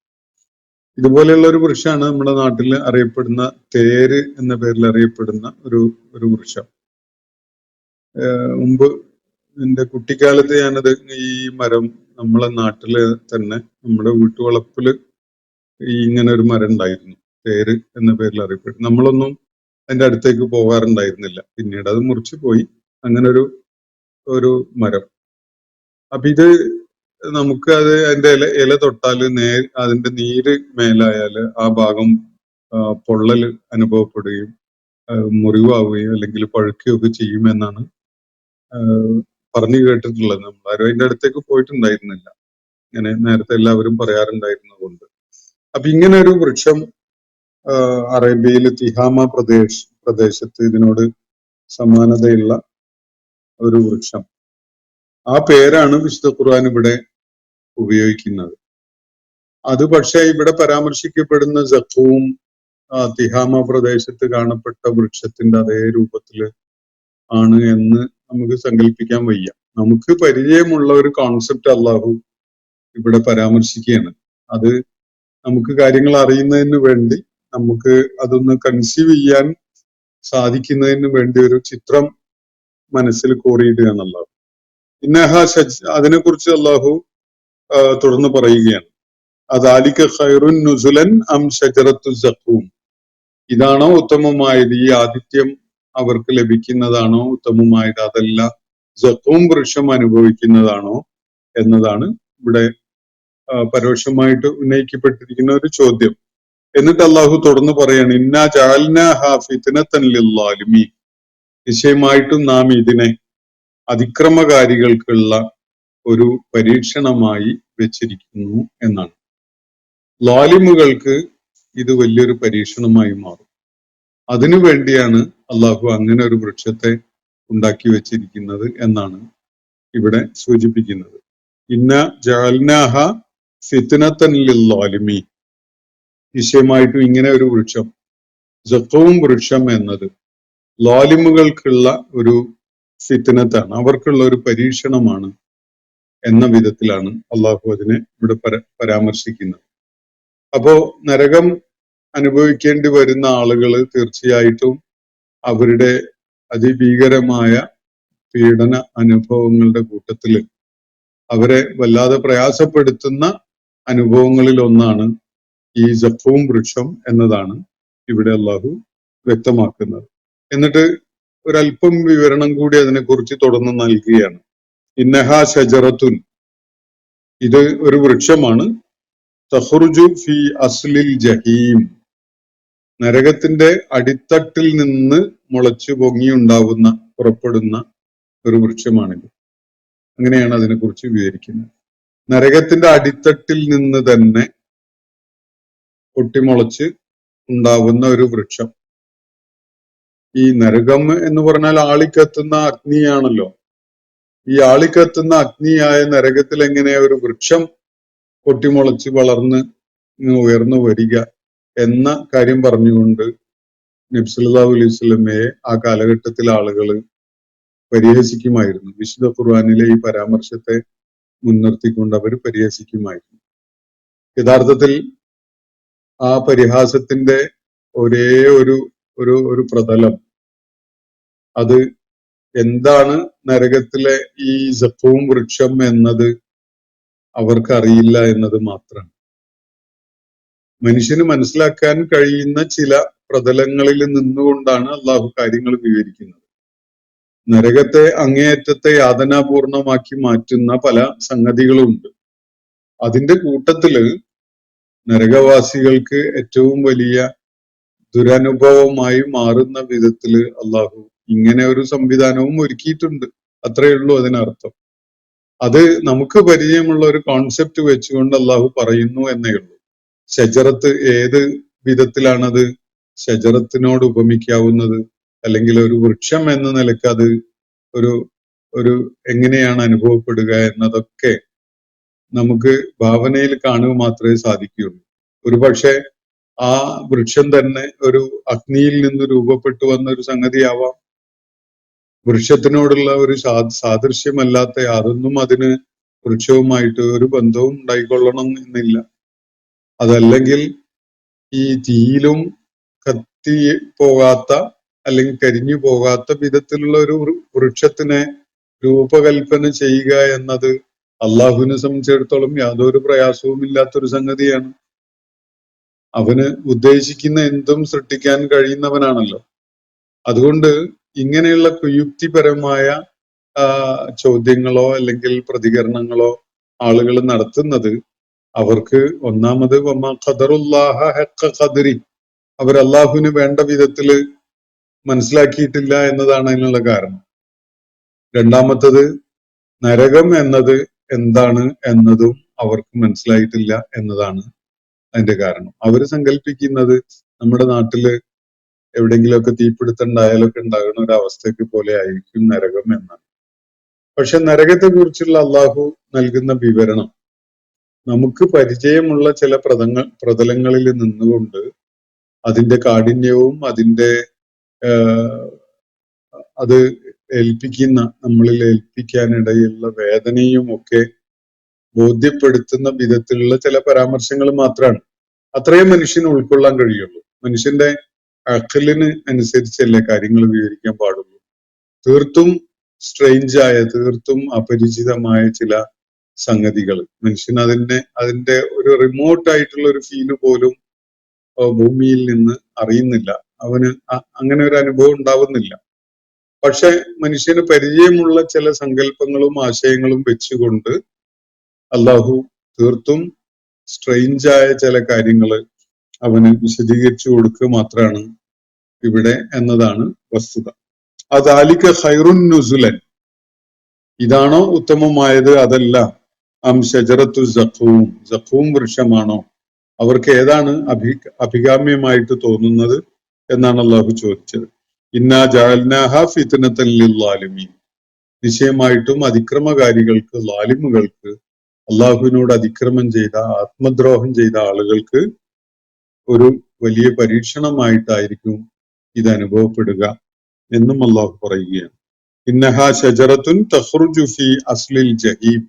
C: ഇതുപോലെയുള്ള ഒരു വൃക്ഷമാണ് നമ്മുടെ നാട്ടിൽ അറിയപ്പെടുന്ന തേര് എന്ന പേരിൽ അറിയപ്പെടുന്ന ഒരു വൃക്ഷം. മുമ്പ് എന്റെ കുട്ടിക്കാലത്ത് ഞാനത് ഈ മരം നമ്മളെ നാട്ടില് തന്നെ നമ്മുടെ വീട്ടുവളപ്പില് ഇങ്ങനെ ഒരു മരം ഉണ്ടായിരുന്നു, തേര് എന്ന പേരിൽ അറിയപ്പെടും. നമ്മളൊന്നും അതിന്റെ അടുത്തേക്ക് പോകാറുണ്ടായിരുന്നില്ല. പിന്നീട് അത് മുറിച്ചു പോയി. അങ്ങനെ ഒരു മരം. അപ്പൊ ഇത് നമുക്ക് അതിന്റെ ഇല തൊട്ടാല് അതിന്റെ നീര് മേലായാല് ആ ഭാഗം പൊള്ളൽ അനുഭവപ്പെടുകയും മുറിവാവുകയും അല്ലെങ്കിൽ പഴുക്കുകയൊക്കെ ചെയ്യുമെന്നാണ് പറഞ്ഞു കേട്ടിട്ടുള്ളത്. നമ്മൾ ആരും അതിന്റെ അടുത്തേക്ക് പോയിട്ടുണ്ടായിരുന്നില്ല. ഇങ്ങനെ നേരത്തെ എല്ലാവരും പറയാറുണ്ടായിരുന്നത് കൊണ്ട്. അപ്പൊ ഇങ്ങനെ ഒരു വൃക്ഷം അറേബ്യയിലെ തിഹാമ പ്രദേശത്ത് ഇതിനോട് സമാനതയുള്ള ഒരു വൃക്ഷം. ആ പേരാണ് വിശുദ്ധ ഖുർആൻ ഇവിടെ ഉപയോഗിക്കുന്നത്. അത് പക്ഷേ ഇവിടെ പരാമർശിക്കപ്പെടുന്ന സഖൂം തിഹാമ പ്രദേശത്ത് കാണപ്പെട്ട വൃക്ഷത്തിന്റെ അതേ രൂപത്തില് ആണ് എന്ന് നമുക്ക് സങ്കല്പിക്കാൻ വയ്യ. നമുക്ക് പരിചയമുള്ള ഒരു കോൺസെപ്റ്റ് അള്ളാഹു ഇവിടെ പരാമർശിക്കുകയാണ്. അത് നമുക്ക് കാര്യങ്ങൾ അറിയുന്നതിന് വേണ്ടി, നമുക്ക് അതൊന്ന് കൺസീവ് ചെയ്യാൻ സാധിക്കുന്നതിന് വേണ്ടി ഒരു ചിത്രം മനസ്സിൽ കോറിയിടുക എന്നുള്ളത്. അതിനെക്കുറിച്ച് അള്ളാഹു തുടർന്ന് പറയുകയാണ്, അദാലിക ഖൈറുൻ നുസുലൻ അം ഷജറത്തു സഖൂം. ഇതാണോ ഉത്തമമായത്, ഈ ആതിഥ്യം അവർക്ക് ലഭിക്കുന്നതാണോ ഉത്തമമായത്, അതല്ല സഖൂം വൃക്ഷം അനുഭവിക്കുന്നതാണോ എന്നതാണ് ഇവിടെ പരോക്ഷമായിട്ട് ഉന്നയിക്കപ്പെട്ടിരിക്കുന്ന ഒരു ചോദ്യം. എന്നിട്ട് അള്ളാഹു തുടർന്ന് പറയാണ്, ഇന്നാ ജഅൽനാഹാ ഫിത്നതൻ ലിൽസാലിമീൻ. നിശ്ചയമായിട്ടും നാം ഇതിനെ അതിക്രമകാരികൾക്കുള്ള ഒരു പരീക്ഷണമായി വെച്ചിരിക്കുന്നു എന്നാണ്. ലാലിമുകൾക്ക് ഇത് വലിയൊരു പരീക്ഷണമായി മാറും. അതിനു വേണ്ടിയാണ് അള്ളാഹു അങ്ങനെ ഒരു വൃക്ഷത്തെ ഉണ്ടാക്കി വെച്ചിരിക്കുന്നത് എന്നാണ് ഇവിടെ സൂചിപ്പിക്കുന്നത്. ഇന്ന ജഅൽനാഹ ഫിത്നതൻ ലിൽസാലിമീൻ. നിശ്ചയമായിട്ടും ഇങ്ങനെ ഒരു വൃക്ഷം, സഖൂം വൃക്ഷം എന്നത് ലാലിമുകൾക്കുള്ള ഒരു ഫിത്നത്താണ്, അവർക്കുള്ള ഒരു പരീക്ഷണമാണ് എന്ന വിധത്തിലാണ് അള്ളാഹു അതിനെ ഇവിടെ പരാമർശിക്കുന്നത്. അപ്പോ നരകം അനുഭവിക്കേണ്ടി വരുന്ന ആളുകൾ തീർച്ചയായിട്ടും അവരുടെ അതിഭീകരമായ പീഡന അനുഭവങ്ങളുടെ കൂട്ടത്തില് അവരെ വല്ലാതെ പ്രയാസപ്പെടുത്തുന്ന അനുഭവങ്ങളിൽ ഒന്നാണ് ഈ സഖൂം വൃക്ഷം എന്നതാണ് ഇവിടെ അള്ളാഹു വ്യക്തമാക്കുന്നത്. എന്നിട്ട് ഒരല്പം വിവരണം കൂടി അതിനെക്കുറിച്ച് തുടർന്ന് നൽകുകയാണ്. ഇന്നഹാ ഷജറത്തുൻ, ഇത് ഒരു വൃക്ഷമാണ്, തഖ്റുജു ഫി അസ്ലിൽ ജഹീം, നരകത്തിന്റെ അടിത്തട്ടിൽ നിന്ന് മുളച്ചു പൊങ്ങിയുണ്ടാവുന്ന പുറപ്പെടുന്ന ഒരു വൃക്ഷമാണിത്. അങ്ങനെയാണ് അതിനെക്കുറിച്ച് വിവരിക്കുന്നത്. നരകത്തിന്റെ അടിത്തട്ടിൽ നിന്ന് തന്നെ പൊട്ടിമുളച്ച് ഉണ്ടാവുന്ന ഒരു വൃക്ഷം. ഈ നരകം എന്ന് പറഞ്ഞാൽ ആളിക്കത്തുന്ന അഗ്നിയാണല്ലോ. ഈ ആളിക്കത്തുന്ന അഗ്നിയായ നരകത്തിൽ എങ്ങനെ ഒരു വൃക്ഷം പൊട്ടിമുളച്ച് വളർന്ന് ഉയർന്നു വരിക എന്ന കാര്യം പറഞ്ഞുകൊണ്ട് നബി സല്ലല്ലാഹു അലൈഹി വസല്ലമയെ ആ കാലഘട്ടത്തിലെ ആളുകൾ പരിഹസിക്കുമായിരുന്നു. വിശുദ്ധ ഖുർആനിലെ ഈ പരാമർശത്തെ മുൻനിർത്തിക്കൊണ്ട് അവർ പരിഹസിക്കുമായിരുന്നു. യഥാർത്ഥത്തിൽ ആ പരിഹാസത്തിന്റെ ഒരേ ഒരു പ്രതലം, അത് എന്താണ് നരകത്തിലെ ഈ സഖൂം വൃക്ഷം എന്നത് അവർക്കറിയില്ല എന്നത് മാത്രമാണ്. മനുഷ്യന് മനസ്സിലാക്കാൻ കഴിയുന്ന ചില പ്രതലങ്ങളിൽ നിന്നുകൊണ്ടാണ് അള്ളാഹു കാര്യങ്ങൾ വിവരിക്കുന്നത്. നരകത്തെ അങ്ങേയറ്റത്തെ യാതനാപൂർണമാക്കി മാറ്റുന്ന പല സംഗതികളുമുണ്ട്. അതിന്റെ കൂട്ടത്തില് നരകവാസികൾക്ക് ഏറ്റവും വലിയ ദുരനുഭവമായി മാറുന്ന വിധത്തില് അള്ളാഹു ഇങ്ങനെ ഒരു സംവിധാനവും ഒരുക്കിയിട്ടുണ്ട്. അത്രയേ ഉള്ളൂ അതിനർത്ഥം. അത് നമുക്ക് പരിചയമുള്ള ഒരു കോൺസെപ്റ്റ് വെച്ചുകൊണ്ട് അള്ളാഹു പറയുന്നു എന്നേ ഉള്ളൂ. ഷജറത്ത് ഏത് വിധത്തിലാണത് ഷജറത്തിനോട് ഉപമിക്കാവുന്നത്, അല്ലെങ്കിൽ ഒരു വൃക്ഷം എന്ന നിലക്ക് അത് ഒരു എങ്ങനെയാണ് അനുഭവപ്പെടുക എന്നതൊക്കെ നമുക്ക് ഭാവനയിൽ കാണുക മാത്രമേ സാധിക്കുകയുള്ളൂ. ഒരു പക്ഷെ ആ വൃക്ഷം തന്നെ ഒരു അഗ്നിയിൽ നിന്ന് രൂപപ്പെട്ടു വന്ന ഒരു സംഗതിയാവാം. വൃക്ഷത്തിനോടുള്ള ഒരു സാദൃശ്യമല്ലാത്ത യാതൊന്നും അതിന് വൃക്ഷവുമായിട്ട് ഒരു ബന്ധവും ഉണ്ടായിക്കൊള്ളണം എന്നില്ല. അതല്ലെങ്കിൽ ഈ തീയിലും കത്തി പോകാത്ത അല്ലെങ്കിൽ കരിഞ്ഞു പോകാത്ത വിധത്തിലുള്ള ഒരു വൃക്ഷത്തിനെ രൂപകൽപ്പന ചെയ്യുക എന്നത് അള്ളാഹുവിനെ സംബന്ധിച്ചിടത്തോളം യാതൊരു പ്രയാസവും ഇല്ലാത്തൊരു സംഗതിയാണ്. അവന് ഉദ്ദേശിക്കുന്ന എന്തും സൃഷ്ടിക്കാൻ കഴിയുന്നവനാണല്ലോ. അതുകൊണ്ട് ഇങ്ങനെയുള്ള കുയുക്തിപരമായ ചോദ്യങ്ങളോ അല്ലെങ്കിൽ പ്രതികരണങ്ങളോ ആളുകൾ നടത്തുന്നത് അവർക്ക് ഒന്നാമത് വമാ ഖദറുല്ലാഹ ഹഖ ഖദ്രി, അവർ അള്ളാഹുവിന് വേണ്ട വിധത്തില് മനസ്സിലാക്കിയിട്ടില്ല എന്നതാണ് അതിനുള്ള കാരണം. രണ്ടാമത്തത് നരകം എന്നത് എന്താണ് എന്നതും അവർക്ക് മനസ്സിലായിട്ടില്ല എന്നതാണ് അതിന്റെ കാരണം. അവര് സങ്കല്പിക്കുന്നത് നമ്മുടെ നാട്ടില് എവിടെയെങ്കിലുമൊക്കെ തീപിടുത്തുണ്ടായാലൊക്കെ ഉണ്ടാകുന്ന ഒരു അവസ്ഥയ്ക്ക് പോലെ ആയിരിക്കും നരകം എന്നാണ്. പക്ഷെ നരകത്തെ കുറിച്ചുള്ള അള്ളാഹു നൽകുന്ന വിവരണം നമുക്ക് പരിചയമുള്ള ചില പ്രതലങ്ങളിൽ നിന്നുകൊണ്ട് അതിന്റെ കാഠിന്യവും അതിന്റെ അത് നമ്മളിൽ ഏൽപ്പിക്കാനിടയുള്ള വേദനയും ഒക്കെ ബോധ്യപ്പെടുത്തുന്ന വിധത്തിലുള്ള ചില പരാമർശങ്ങൾ മാത്രമാണ്. അത്രയും മനുഷ്യന് ഉൾക്കൊള്ളാൻ കഴിയുള്ളൂ. മനുഷ്യന്റെ അഖലിന് അനുസരിച്ചല്ലേ കാര്യങ്ങൾ വിവരിക്കാൻ പാടുള്ളൂ. തീർത്തും സ്ട്രെയിഞ്ചായ, തീർത്തും അപരിചിതമായ ചില സംഗതികൾ മനുഷ്യൻ അതിന്റെ ഒരു റിമോട്ട് ആയിട്ടുള്ള ഒരു ഫീല് പോലും ഭൂമിയിൽ നിന്ന് അറിയുന്നില്ല. അവന് അങ്ങനെ ഒരു അനുഭവം ഉണ്ടാവുന്നില്ല. പക്ഷെ മനുഷ്യന് പരിചയമുള്ള ചില സങ്കല്പങ്ങളും ആശയങ്ങളും വെച്ചുകൊണ്ട് അള്ളാഹു തീർത്തും സ്ട്രെയിഞ്ചായ ചില കാര്യങ്ങൾ അവന് വിശദീകരിച്ചു കൊടുക്കുക മാത്രമാണ് ഇവിടെ എന്നതാണ് വസ്തുത. അദാലിക ഖൈറുൻ നുസുലൻ, ഇതാണോ ഉത്തമമായത്? അതല്ല. അം ഷജറത്തു സഖൂം വൃക്ഷമാണോ? അവർക്ക് ഏതാണ് അഭികാമ്യമായിട്ട് തോന്നുന്നത് എന്നാണ് അള്ളാഹു ചോദിച്ചത്. ഇന്നാ ജഅൽനാഹ ഫിത്നതൻ ലിൽസാലിമീൻ, നിശ്ചയമായിട്ടും അതിക്രമകാരികൾക്ക്, ലാലിമുകൾക്ക്, അള്ളാഹുവിനോട് അതിക്രമം ചെയ്ത, ആത്മദ്രോഹം ചെയ്ത ആളുകൾക്ക് ഒരു വലിയ പരീക്ഷണമായിട്ടായിരിക്കും ഇത് അനുഭവപ്പെടുക എന്നും അള്ളാഹു പറയുകയാണ്. ഇന്നഹാ ഷജറത്തുൻ തഖ്റുജു ഫീ അസ്ലിൽ ജഹീം,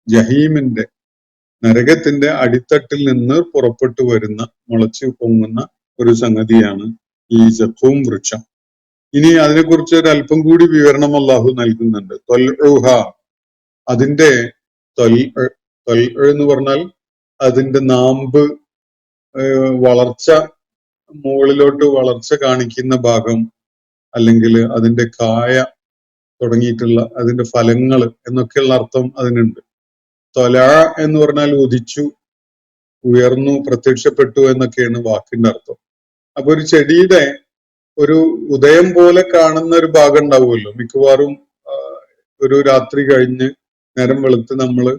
C: ജഹീമിന്റെ, നരകത്തിന്റെ അടിത്തട്ടിൽ നിന്ന് പുറപ്പെട്ടു വരുന്ന, മുളച്ചു പൊങ്ങുന്ന ഒരു സംഗതിയാണ് ഈ സഖൂം വൃക്ഷം. ഇനി അതിനെക്കുറിച്ച് ഒരു അല്പം കൂടി വിവരണം അള്ളാഹു നൽകുന്നുണ്ട്. തൊൽഉഹ, അതിന്റെ എന്ന് പറഞ്ഞാൽ അതിന്റെ നാമ്പ് വളർച്ച, മുകളിലോട്ട് വളർച്ച കാണിക്കുന്ന ഭാഗം, അല്ലെങ്കിൽ അതിന്റെ കായ തുടങ്ങിയിട്ടുള്ള അതിന്റെ ഫലങ്ങൾ എന്നൊക്കെയുള്ള അർത്ഥം അതിനുണ്ട്. തൊല എന്ന് പറഞ്ഞാൽ ഉദിച്ചു, ഉയർന്നു, പ്രത്യക്ഷപ്പെട്ടു എന്നൊക്കെയാണ് വാക്കിന്റെ അർത്ഥം. അപ്പൊ ഒരു ചെടിയുടെ ഒരു ഉദയം പോലെ കാണുന്ന ഒരു ഭാഗം ഉണ്ടാവുമല്ലോ. മിക്കവാറും ഒരു രാത്രി കഴിഞ്ഞ് നേരം വെളുത്ത് നമ്മള്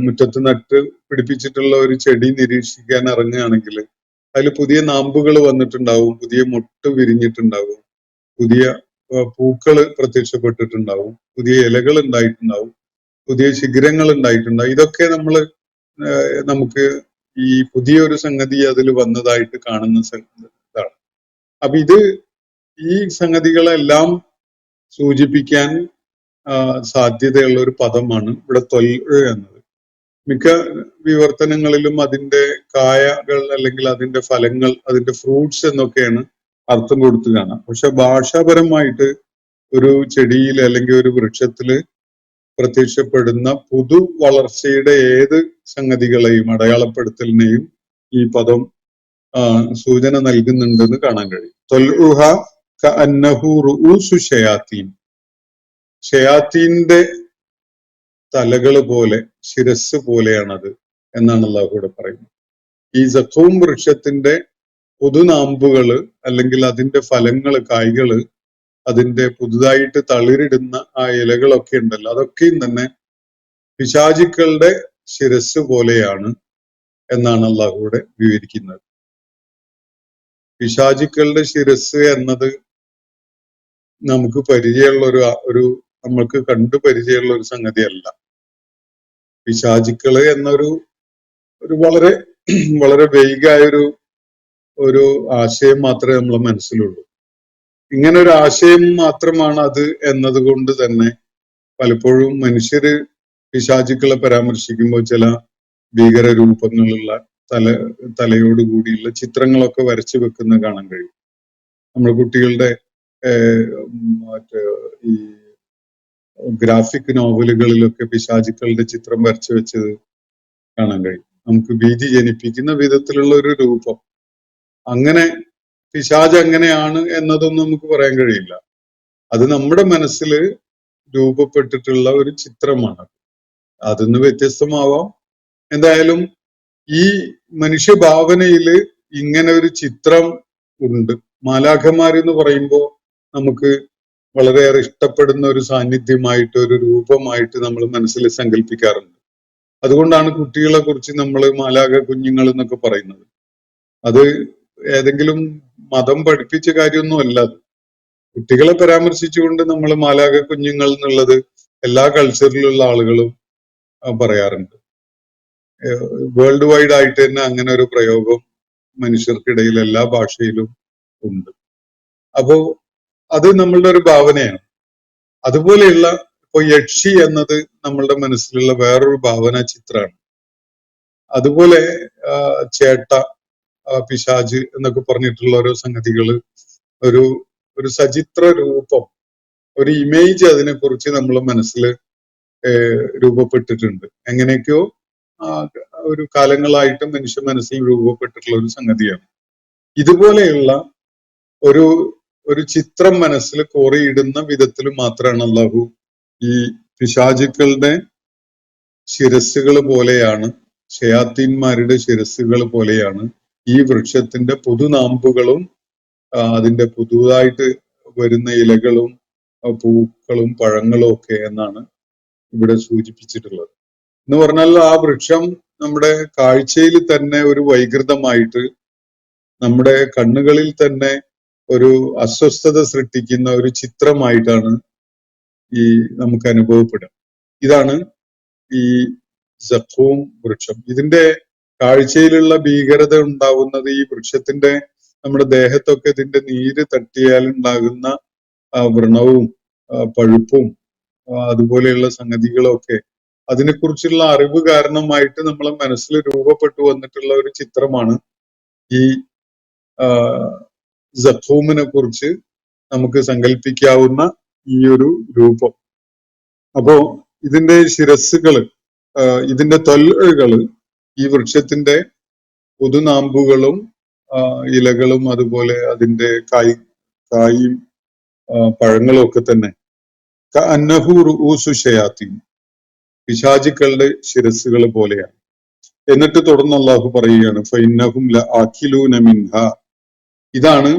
C: മുറ്റത്ത് നട്ട് പിടിപ്പിച്ചിട്ടുള്ള ഒരു ചെടി നിരീക്ഷിക്കാൻ ഇറങ്ങുകയാണെങ്കിൽ അതിൽ പുതിയ നാമ്പുകൾ വന്നിട്ടുണ്ടാവും, പുതിയ മൊട്ട് വിരിഞ്ഞിട്ടുണ്ടാവും, പുതിയ പൂക്കള് പ്രത്യക്ഷപ്പെട്ടിട്ടുണ്ടാവും, പുതിയ ഇലകൾ ഉണ്ടായിട്ടുണ്ടാവും, പുതിയ ശിഖരങ്ങൾ ഉണ്ടായിട്ടുണ്ടാവും. ഇതൊക്കെ നമുക്ക് ഈ പുതിയൊരു സംഗതി അതിൽ വന്നതായിട്ട് കാണുന്ന ഇതാണ്. അപ്പൊ ഈ സംഗതികളെല്ലാം സൂചിപ്പിക്കാൻ സാധ്യതയുള്ള ഒരു പദമാണ് ഇവിടെ എന്നത്. മിക്ക വിവർത്തനങ്ങളിലും അതിന്റെ കായകൾ അല്ലെങ്കിൽ അതിന്റെ ഫലങ്ങൾ, അതിന്റെ ഫ്രൂട്ട്സ് എന്നൊക്കെയാണ് അർത്ഥം കൊടുത്തു കാണാം. പക്ഷെ ഭാഷാപരമായിട്ട് ഒരു ചെടിയിൽ അല്ലെങ്കിൽ ഒരു വൃക്ഷത്തില് പ്രത്യക്ഷപ്പെടുന്ന പുതു വളർച്ചയുടെ ഏത് സംഗതികളെയും അടയാളപ്പെടുത്തലിനെയും ഈ പദം സൂചന നൽകുന്നുണ്ടെന്ന് കാണാൻ കഴിയും. തൊൽഉഹ കഅന്നഹു റൂഉസു ശയാത്തീൻ, ഷയാത്തീന്റെ തലകൾ പോലെ, ശിരസ് പോലെയാണത് എന്നാണ് അല്ലാഹു ഇവിടെ പറയുന്നത്. ഈ സഖൂം വൃക്ഷത്തിന്റെ പുതുനാമ്പുകള് അല്ലെങ്കിൽ അതിന്റെ ഫലങ്ങള്, കായ്കള്, അതിന്റെ പുതുതായിട്ട് തളിരിടുന്ന ആ ഇലകളൊക്കെ ഉണ്ടല്ലോ, അതൊക്കെയും തന്നെ പിശാചുക്കളുടെ ശിരസ് പോലെയാണ് എന്നാണ് അല്ലാഹു ഇവിടെ വിവരിക്കുന്നത്. പിശാചുക്കളുടെ ശിരസ് എന്നത് നമുക്ക് പരിചയമുള്ള നമ്മൾക്ക് കണ്ടു പരിചയമുള്ള ഒരു സംഗതിയല്ല. പിശാചുക്കള് എന്നൊരു വളരെ വളരെ വൈകായൊരു ഒരു ആശയം മാത്രമേ നമ്മളെ മനസ്സിലുള്ളൂ. ഇങ്ങനെ ഒരു ആശയം മാത്രമാണ് അത് എന്നതുകൊണ്ട് തന്നെ പലപ്പോഴും മനുഷ്യര് പിശാചുക്കളെ പരാമർശിക്കുമ്പോൾ ചില ഭീകര രൂപങ്ങളുള്ള തലയോട് കൂടിയുള്ള ചിത്രങ്ങളൊക്കെ വരച്ചു വെക്കുന്ന കാണാൻ കഴിയും. നമ്മുടെ കുട്ടികളുടെ മറ്റേ ഈ ഗ്രാഫിക് നോവലുകളിലൊക്കെ പിശാചുക്കളുടെ ചിത്രം വരച്ചു വെച്ചത് കാണാൻ കഴിയും. നമുക്ക് ഭീതി ജനിപ്പിക്കുന്ന വിധത്തിലുള്ള ഒരു രൂപം. അങ്ങനെ പിശാച് അങ്ങനെയാണ് എന്നതൊന്നും നമുക്ക് പറയാൻ കഴിയില്ല. അത് നമ്മുടെ മനസ്സിൽ രൂപപ്പെട്ടിട്ടുള്ള ഒരു ചിത്രമാണ്. അതിന്ന് വ്യത്യസ്തമാവാം. എന്തായാലും ഈ മനുഷ്യഭാവനയില് ഇങ്ങനെ ഒരു ചിത്രം ഉണ്ട്. മാലാഖമാരെന്ന് പറയുമ്പോൾ നമുക്ക് വളരെയേറെ ഇഷ്ടപ്പെടുന്ന ഒരു സാന്നിധ്യമായിട്ട്, ഒരു രൂപമായിട്ട് നമ്മൾ മനസ്സിൽ സങ്കല്പിക്കാറുണ്ട്. അതുകൊണ്ടാണ് കുട്ടികളെ കുറിച്ച് നമ്മൾ മാലാഖ കുഞ്ഞുങ്ങൾ എന്നൊക്കെ പറയുന്നത്. അത് ഏതെങ്കിലും മതം പഠിപ്പിച്ച കാര്യമൊന്നും അല്ല. കുട്ടികളെ പരാമർശിച്ചുകൊണ്ട് നമ്മൾ മാലാഖ കുഞ്ഞുങ്ങൾ എന്നുള്ളത് എല്ലാ കൾച്ചറിലുള്ള ആളുകളും പറയാറുണ്ട്. വേൾഡ് വൈഡ് ആയിട്ട് തന്നെ അങ്ങനെ ഒരു പ്രയോഗം മനുഷ്യർക്കിടയിൽ എല്ലാ ഭാഷയിലും ഉണ്ട്. അപ്പോ അത് നമ്മളുടെ ഒരു ഭാവനയാണ്. അതുപോലെയുള്ള ഇപ്പൊ യക്ഷി എന്നത് നമ്മളുടെ മനസ്സിലുള്ള വേറൊരു ഭാവന ചിത്രമാണ്. അതുപോലെ ചേട്ട, പിശാജ് എന്നൊക്കെ പറഞ്ഞിട്ടുള്ള ഓരോ സംഗതികള് ഒരു ഒരു സചിത്ര രൂപം, ഒരു ഇമേജ് അതിനെക്കുറിച്ച് നമ്മളെ മനസ്സിൽ രൂപപ്പെട്ടിട്ടുണ്ട്. എങ്ങനെയൊക്കെയോ ഒരു കാലങ്ങളായിട്ട് മനുഷ്യ മനസ്സിൽ രൂപപ്പെട്ടിട്ടുള്ള ഒരു സംഗതിയാണ്. ഇതുപോലെയുള്ള ഒരു ഒരു ചിത്രം മനസ്സിൽ കോറിയിടുന്ന വിധത്തിൽ മാത്രമാണ് അല്ലാഹു ഈ പിശാചുക്കളുടെ ശിരസ്സുകൾ പോലെയാണ്, ശയാത്തീന്മാരുടെ ശിരസ്സുകൾ പോലെയാണ് ഈ വൃക്ഷത്തിന്റെ പുതുനാമ്പുകളും അതിന്റെ പുതുതായിട്ട് വരുന്ന ഇലകളും പൂക്കളും പഴങ്ങളും ഒക്കെ എന്നാണ് ഇവിടെ സൂചിപ്പിച്ചിട്ടുള്ളത്. എന്ന് പറഞ്ഞാൽ ആ വൃക്ഷം നമ്മുടെ കാഴ്ചയിൽ തന്നെ ഒരു വൈകൃതമായിട്ട്, നമ്മുടെ കണ്ണുകളിൽ തന്നെ ഒരു അസ്വസ്ഥത സൃഷ്ടിക്കുന്ന ഒരു ചിത്രമായിട്ടാണ് ഈ നമുക്ക് അനുഭവപ്പെടുക. ഇതാണ് ഈ സഖൂം വൃക്ഷം. ഇതിന്റെ കാഴ്ചയിലുള്ള ഭീകരത ഉണ്ടാകുന്നത് ഈ വൃക്ഷത്തിന്റെ നമ്മുടെ ദേഹത്തൊക്കെ ഇതിന്റെ നീര് തട്ടിയാൽ ഉണ്ടാകുന്ന വ്രണവും പഴുപ്പും അതുപോലെയുള്ള സംഗതികളൊക്കെ അതിനെക്കുറിച്ചുള്ള അറിവ് കാരണമായിട്ട് നമ്മളെ മനസ്സിൽ രൂപപ്പെട്ടു വന്നിട്ടുള്ള ഒരു ചിത്രമാണ് ഈ സഖൂമിനെ കുറിച്ച് നമുക്ക് സങ്കല്പിക്കാവുന്ന ഈ ഒരു രൂപം. അപ്പോ ഇതിന്റെ ശിരസ്സുകള്, ഇതിന്റെ തൊല്ലുകള് ഈ വൃക്ഷത്തിന്റെ പുതുനാമ്പുകളും ഇലകളും അതുപോലെ അതിന്റെ കായും പഴങ്ങളും ഒക്കെ തന്നെ അന്നഹു റൂസു ഷയാത്തീൻ, പിശാചുക്കളുടെ ശിരസ്സുകൾ പോലെയാണ്. എന്നിട്ട് തുടർന്ന് അള്ളാഹു പറയുകയാണ് ഫഇന്നഹും ലആകിലൂന മിൻഹ, ഇതാണ്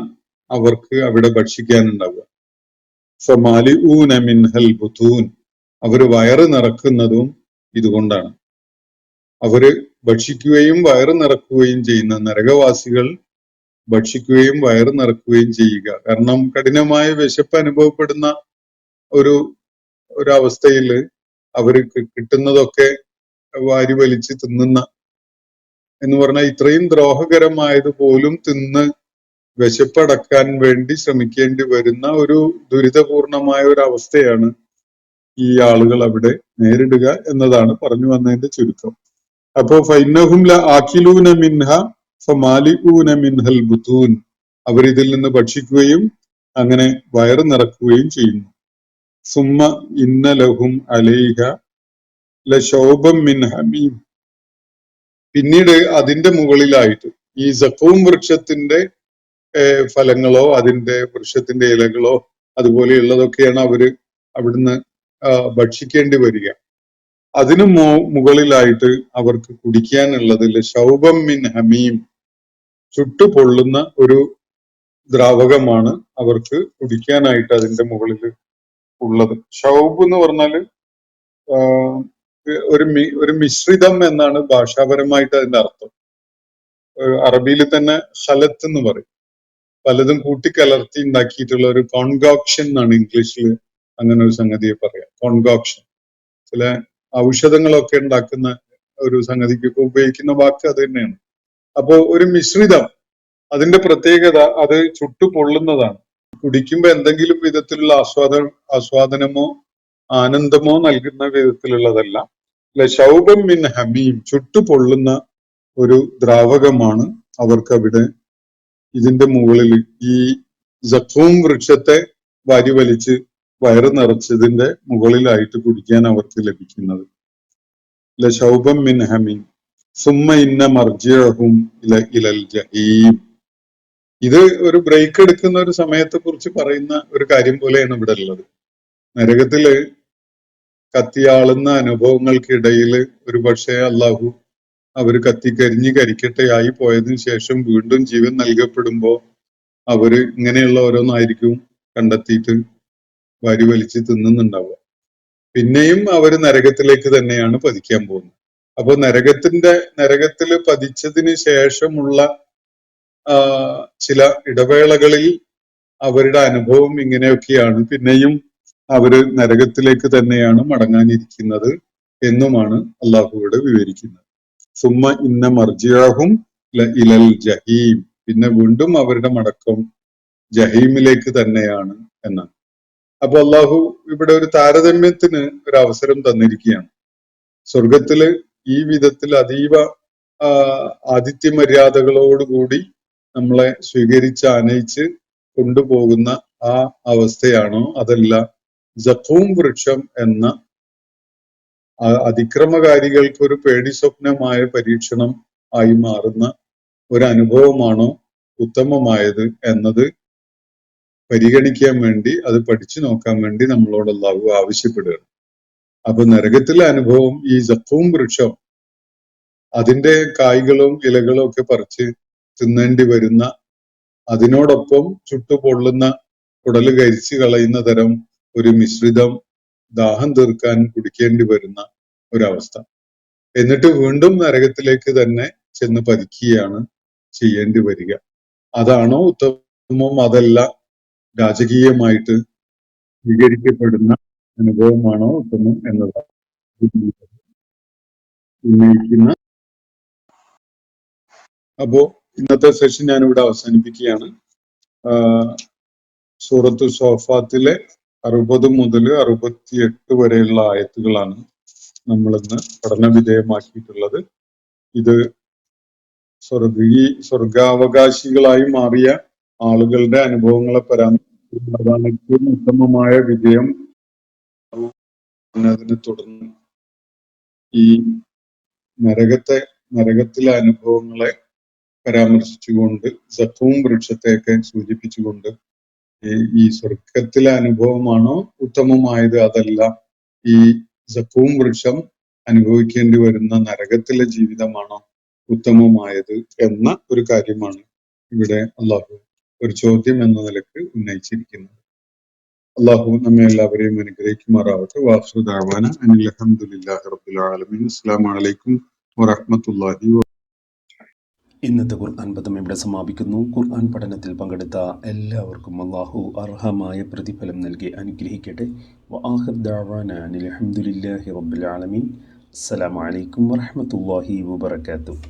C: അവർക്ക് അവിടെ ഭക്ഷിക്കാനുണ്ടാവുക. ഫമാലിഊന മിൻഹൽ ബുതൂൻ, അവര് വയറ് നിറക്കുന്നതും ഇതുകൊണ്ടാണ്. അവര് ഭക്ഷിക്കുകയും വയറ് നിറക്കുകയും ചെയ്യുന്ന നരകവാസികൾ ഭക്ഷിക്കുകയും വയറ് നിറക്കുകയും ചെയ്യുക. കാരണം കഠിനമായ വിശപ്പ് അനുഭവപ്പെടുന്ന ഒരവസ്ഥയിൽ അവർക്ക് കിട്ടുന്നതൊക്കെ വാരി വലിച്ച് തിന്നുന്ന, എന്ന് പറഞ്ഞാൽ ഇത്രയും ദ്രോഹകരമായത് പോലും തിന്ന് വിശപ്പടക്കാൻ വേണ്ടി ശ്രമിക്കേണ്ടി വരുന്ന ഒരു ദുരിതപൂർണമായ ഒരു അവസ്ഥയാണ് ഈ ആളുകൾ അവിടെ നേരിടുക എന്നതാണ് പറഞ്ഞു വന്നതിന്റെ ചുരുക്കം. അപ്പോ ഫൈനഹും ലആകിലൂന മിൻഹ ഫമാലിഊന മിൻഹൽ ബുതൂൻ, അവരിതിൽ നിന്ന് ഭക്ഷിക്കുകയും അങ്ങനെ വയറ് നിറക്കുകയും ചെയ്യുന്നു. സുമ്മ ഇന്ന ലഹും അലൈഹ ലശൗബം മിൻ ഹമീം, പിന്നീട് അതിന്റെ മുകളിലായിട്ട് ഈ സഖൂം വൃക്ഷത്തിന്റെ ഫലങ്ങളോ അതിന്റെ വൃക്ഷത്തിന്റെ ഇലകളോ അതുപോലെയുള്ളതൊക്കെയാണ് അവര് അവിടുന്ന് ഭക്ഷിക്കേണ്ടി വരിക. അതിനു മുകളിലായിട്ട് അവർക്ക് കുടിക്കാനുള്ളത് ലശൗബം മിൻ ഹമീം, ചുട്ടുപൊള്ളുന്ന ഒരു ദ്രാവകമാണ് അവർക്ക് കുടിക്കാനായിട്ട് അതിന്റെ മുകളിൽ ഉള്ളത്. ഷൗബ് എന്ന് പറഞ്ഞാല് ഒരു മിശ്രിതം എന്നാണ് ഭാഷാപരമായിട്ട് അതിന്റെ അർത്ഥം. അറബിയിൽ തന്നെ ഖലത്ത് എന്ന് പറയും. പലതും കൂട്ടിക്കലർത്തി ഉണ്ടാക്കിയിട്ടുള്ള ഒരു കോൺഗോക്ഷൻ എന്നാണ് ഇംഗ്ലീഷിൽ അങ്ങനെ ഒരു സംഗതിയെ പറയാം. കോൺഗോക്ഷൻ, ചില ഔഷധങ്ങളൊക്കെ ഉണ്ടാക്കുന്ന ഒരു സംഗതിക്കൊക്കെ ഉപയോഗിക്കുന്ന വാക്ക് അത് തന്നെയാണ്. അപ്പോ ഒരു മിശ്രിതം, അതിന്റെ പ്രത്യേകത അത് ചുട്ടു പൊള്ളുന്നതാണ്. കുടിക്കുമ്പോ എന്തെങ്കിലും വിധത്തിലുള്ള ആസ്വാദനമോ ആനന്ദമോ നൽകുന്ന വിധത്തിലുള്ളതല്ല. ലശൗബം മിൻ ഹമീം, ചുട്ടു പൊള്ളുന്ന ഒരു ദ്രാവകമാണ് അവർക്കവിടെ ഇതിന്റെ മുകളിൽ ഈ സഖൂം വൃക്ഷത്തെ വാരി വലിച്ച് വയറ് നിറച്ചതിന്റെ മുകളിലായിട്ട് കുടിക്കാൻ അവർക്ക് ലഭിക്കുന്നത്. ലശൗബം മിൻ ഹമീം സുമ്മ ഇന്ന മർജിഅഹും ഇലൽ ജഹീം. ഇത് ഒരു ബ്രേക്ക് എടുക്കുന്ന ഒരു സമയത്തെ കുറിച്ച് പറയുന്ന ഒരു കാര്യം പോലെയാണ് ഇവിടെ ഉള്ളത്. നരകത്തില് കത്തിയാളുന്ന അനുഭവങ്ങൾക്കിടയിൽ ഒരു പക്ഷേ അള്ളാഹു അവർ കത്തിക്കരിഞ്ഞ് കരിക്കട്ടയായി പോയതിനു ശേഷം വീണ്ടും ജീവൻ നൽകപ്പെടുമ്പോ അവര് ഇങ്ങനെയുള്ള ഓരോന്നായിരിക്കും കണ്ടെത്തിയിട്ട് വാരി വലിച്ച് തിന്നുന്നുണ്ടാവുക. പിന്നെയും അവര് നരകത്തിലേക്ക് തന്നെയാണ് പതിക്കാൻ പോകുന്നത്. അപ്പൊ നരകത്തില് പതിച്ചതിന് ശേഷമുള്ള ചില ഇടവേളകളിൽ അവരുടെ അനുഭവം ഇങ്ങനെയൊക്കെയാണ്. പിന്നെയും അവര് നരകത്തിലേക്ക് തന്നെയാണ് മടങ്ങാനിരിക്കുന്നത് എന്നുമാണ് അള്ളാഹു ഇവിടെ വിവരിക്കുന്നത്. സുമ്മ ഇന്ന മർജിഅഹും ഇലൽ ജഹീം, പിന്നെ വീണ്ടും അവരുടെ മടക്കം ജഹീമിലേക്ക് തന്നെയാണ് എന്നാണ്. അപ്പൊ അള്ളാഹു ഇവിടെ ഒരു താരതമ്യത്തിന് ഒരു അവസരം തന്നിരിക്കുകയാണ്. സ്വർഗത്തില് ഈ വിധത്തിൽ അതീവ ആതിഥ്യമര്യാദകളോടുകൂടി നമ്മളെ സ്വീകരിച്ച് ആനയിച്ച് കൊണ്ടുപോകുന്ന ആ അവസ്ഥയാണോ, അതല്ല സഖൂം വൃക്ഷം എന്ന അതിക്രമകാരികൾക്ക് ഒരു പേടി സ്വപ്നമായ പരീക്ഷണം ആയി മാറുന്ന ഒരു അനുഭവമാണോ ഉത്തമമായത് എന്നത് പരിഗണിക്കാൻ വേണ്ടി, അത് പഠിച്ചു നോക്കാൻ വേണ്ടി നമ്മളോട് അല്ലാഹു ആവശ്യപ്പെടുകയാണ്. അപ്പൊ നരകത്തിലെ അനുഭവം ഈ സഖൂം വൃക്ഷം അതിന്റെ കായ്കളും ഇലകളും ഒക്കെ പറിച്ച് തിന്നേണ്ടി വരുന്ന, അതിനോടൊപ്പം ചുട്ടുപൊള്ളുന്ന കുടല് കരിച്ചു കളയുന്ന തരം ഒരു മിശ്രിതം ദാഹം തീർക്കാൻ കുടിക്കേണ്ടി വരുന്ന ഒരവസ്ഥ. എന്നിട്ട് വീണ്ടും നരകത്തിലേക്ക് തന്നെ ചെന്ന് പതിക്കുകയാണ് ചെയ്യേണ്ടി വരിക. അതാണോ ഉത്തമം, അതല്ല രാജകീയമായിട്ട് സ്വീകരിക്കപ്പെടുന്ന അനുഭവമാണോ ഉത്തമം എന്നതാണ് ഉന്നയിക്കുന്ന. അപ്പോ ഇന്നത്തെ സെഷൻ ഞാനിവിടെ അവസാനിപ്പിക്കുകയാണ്. സൂറത്തു സോഫാത്തിലെ 60 മുതൽ 68 വരെയുള്ള ആയത്തുകളാണ് നമ്മളിന്ന് പഠന വിധേയമാക്കിയിട്ടുള്ളത്. ഇത് സ്വർഗാവകാശികളായി മാറിയ ആളുകളുടെ അനുഭവങ്ങളെ പരാമർശിക്കുന്ന ഉത്തമമായ വിജയം അതിനെ തുടർന്ന് ഈ നരകത്തിലെ അനുഭവങ്ങളെ പരാമർശിച്ചുകൊണ്ട് സഖൂം വൃക്ഷത്തെയൊക്കെ സൂചിപ്പിച്ചുകൊണ്ട് ഈ സ്വർഗത്തിലെ അനുഭവമാണോ ഉത്തമമായത്, അതല്ല ഈ സഖൂം വൃക്ഷം അനുഭവിക്കേണ്ടി വരുന്ന നരകത്തിലെ ജീവിതമാണോ ഉത്തമമായത് എന്ന ഒരു കാര്യമാണ് ഇവിടെ അള്ളാഹു ഒരു ചോദ്യം എന്ന നിലക്ക് ഉന്നയിച്ചിരിക്കുന്നത്. അള്ളാഹു നമ്മെ എല്ലാവരെയും അനുഗ്രഹിക്കുമാറാവട്ടെ. വാഖിറു ദഅവാന അനിൽ ഹംദുലില്ലാഹി റബ്ബിൽ ആലമീൻ. അസ്സലാമു അലൈക്കും വറഹ്മത്തുള്ളാഹി വബറകാതുഹു.
B: ഇന്നത്തെ ഖുർആൻ പദം ഇവിടെ സമാപിക്കുന്നു. ഖുർആൻ പഠനത്തിൽ പങ്കെടുത്ത എല്ലാവർക്കും അല്ലാഹു അർഹമായ പ്രതിഫലം നൽകി അനുഗ്രഹിക്കട്ടെ. വആഖിറു ദഅവാന അനിൽ ഹംദുലില്ലാഹി റബ്ബിൽ ആലമീൻ. അസ്സലാമു അലൈക്കും വറഹ്മത്തുള്ളാഹി വബറകാതുഹു.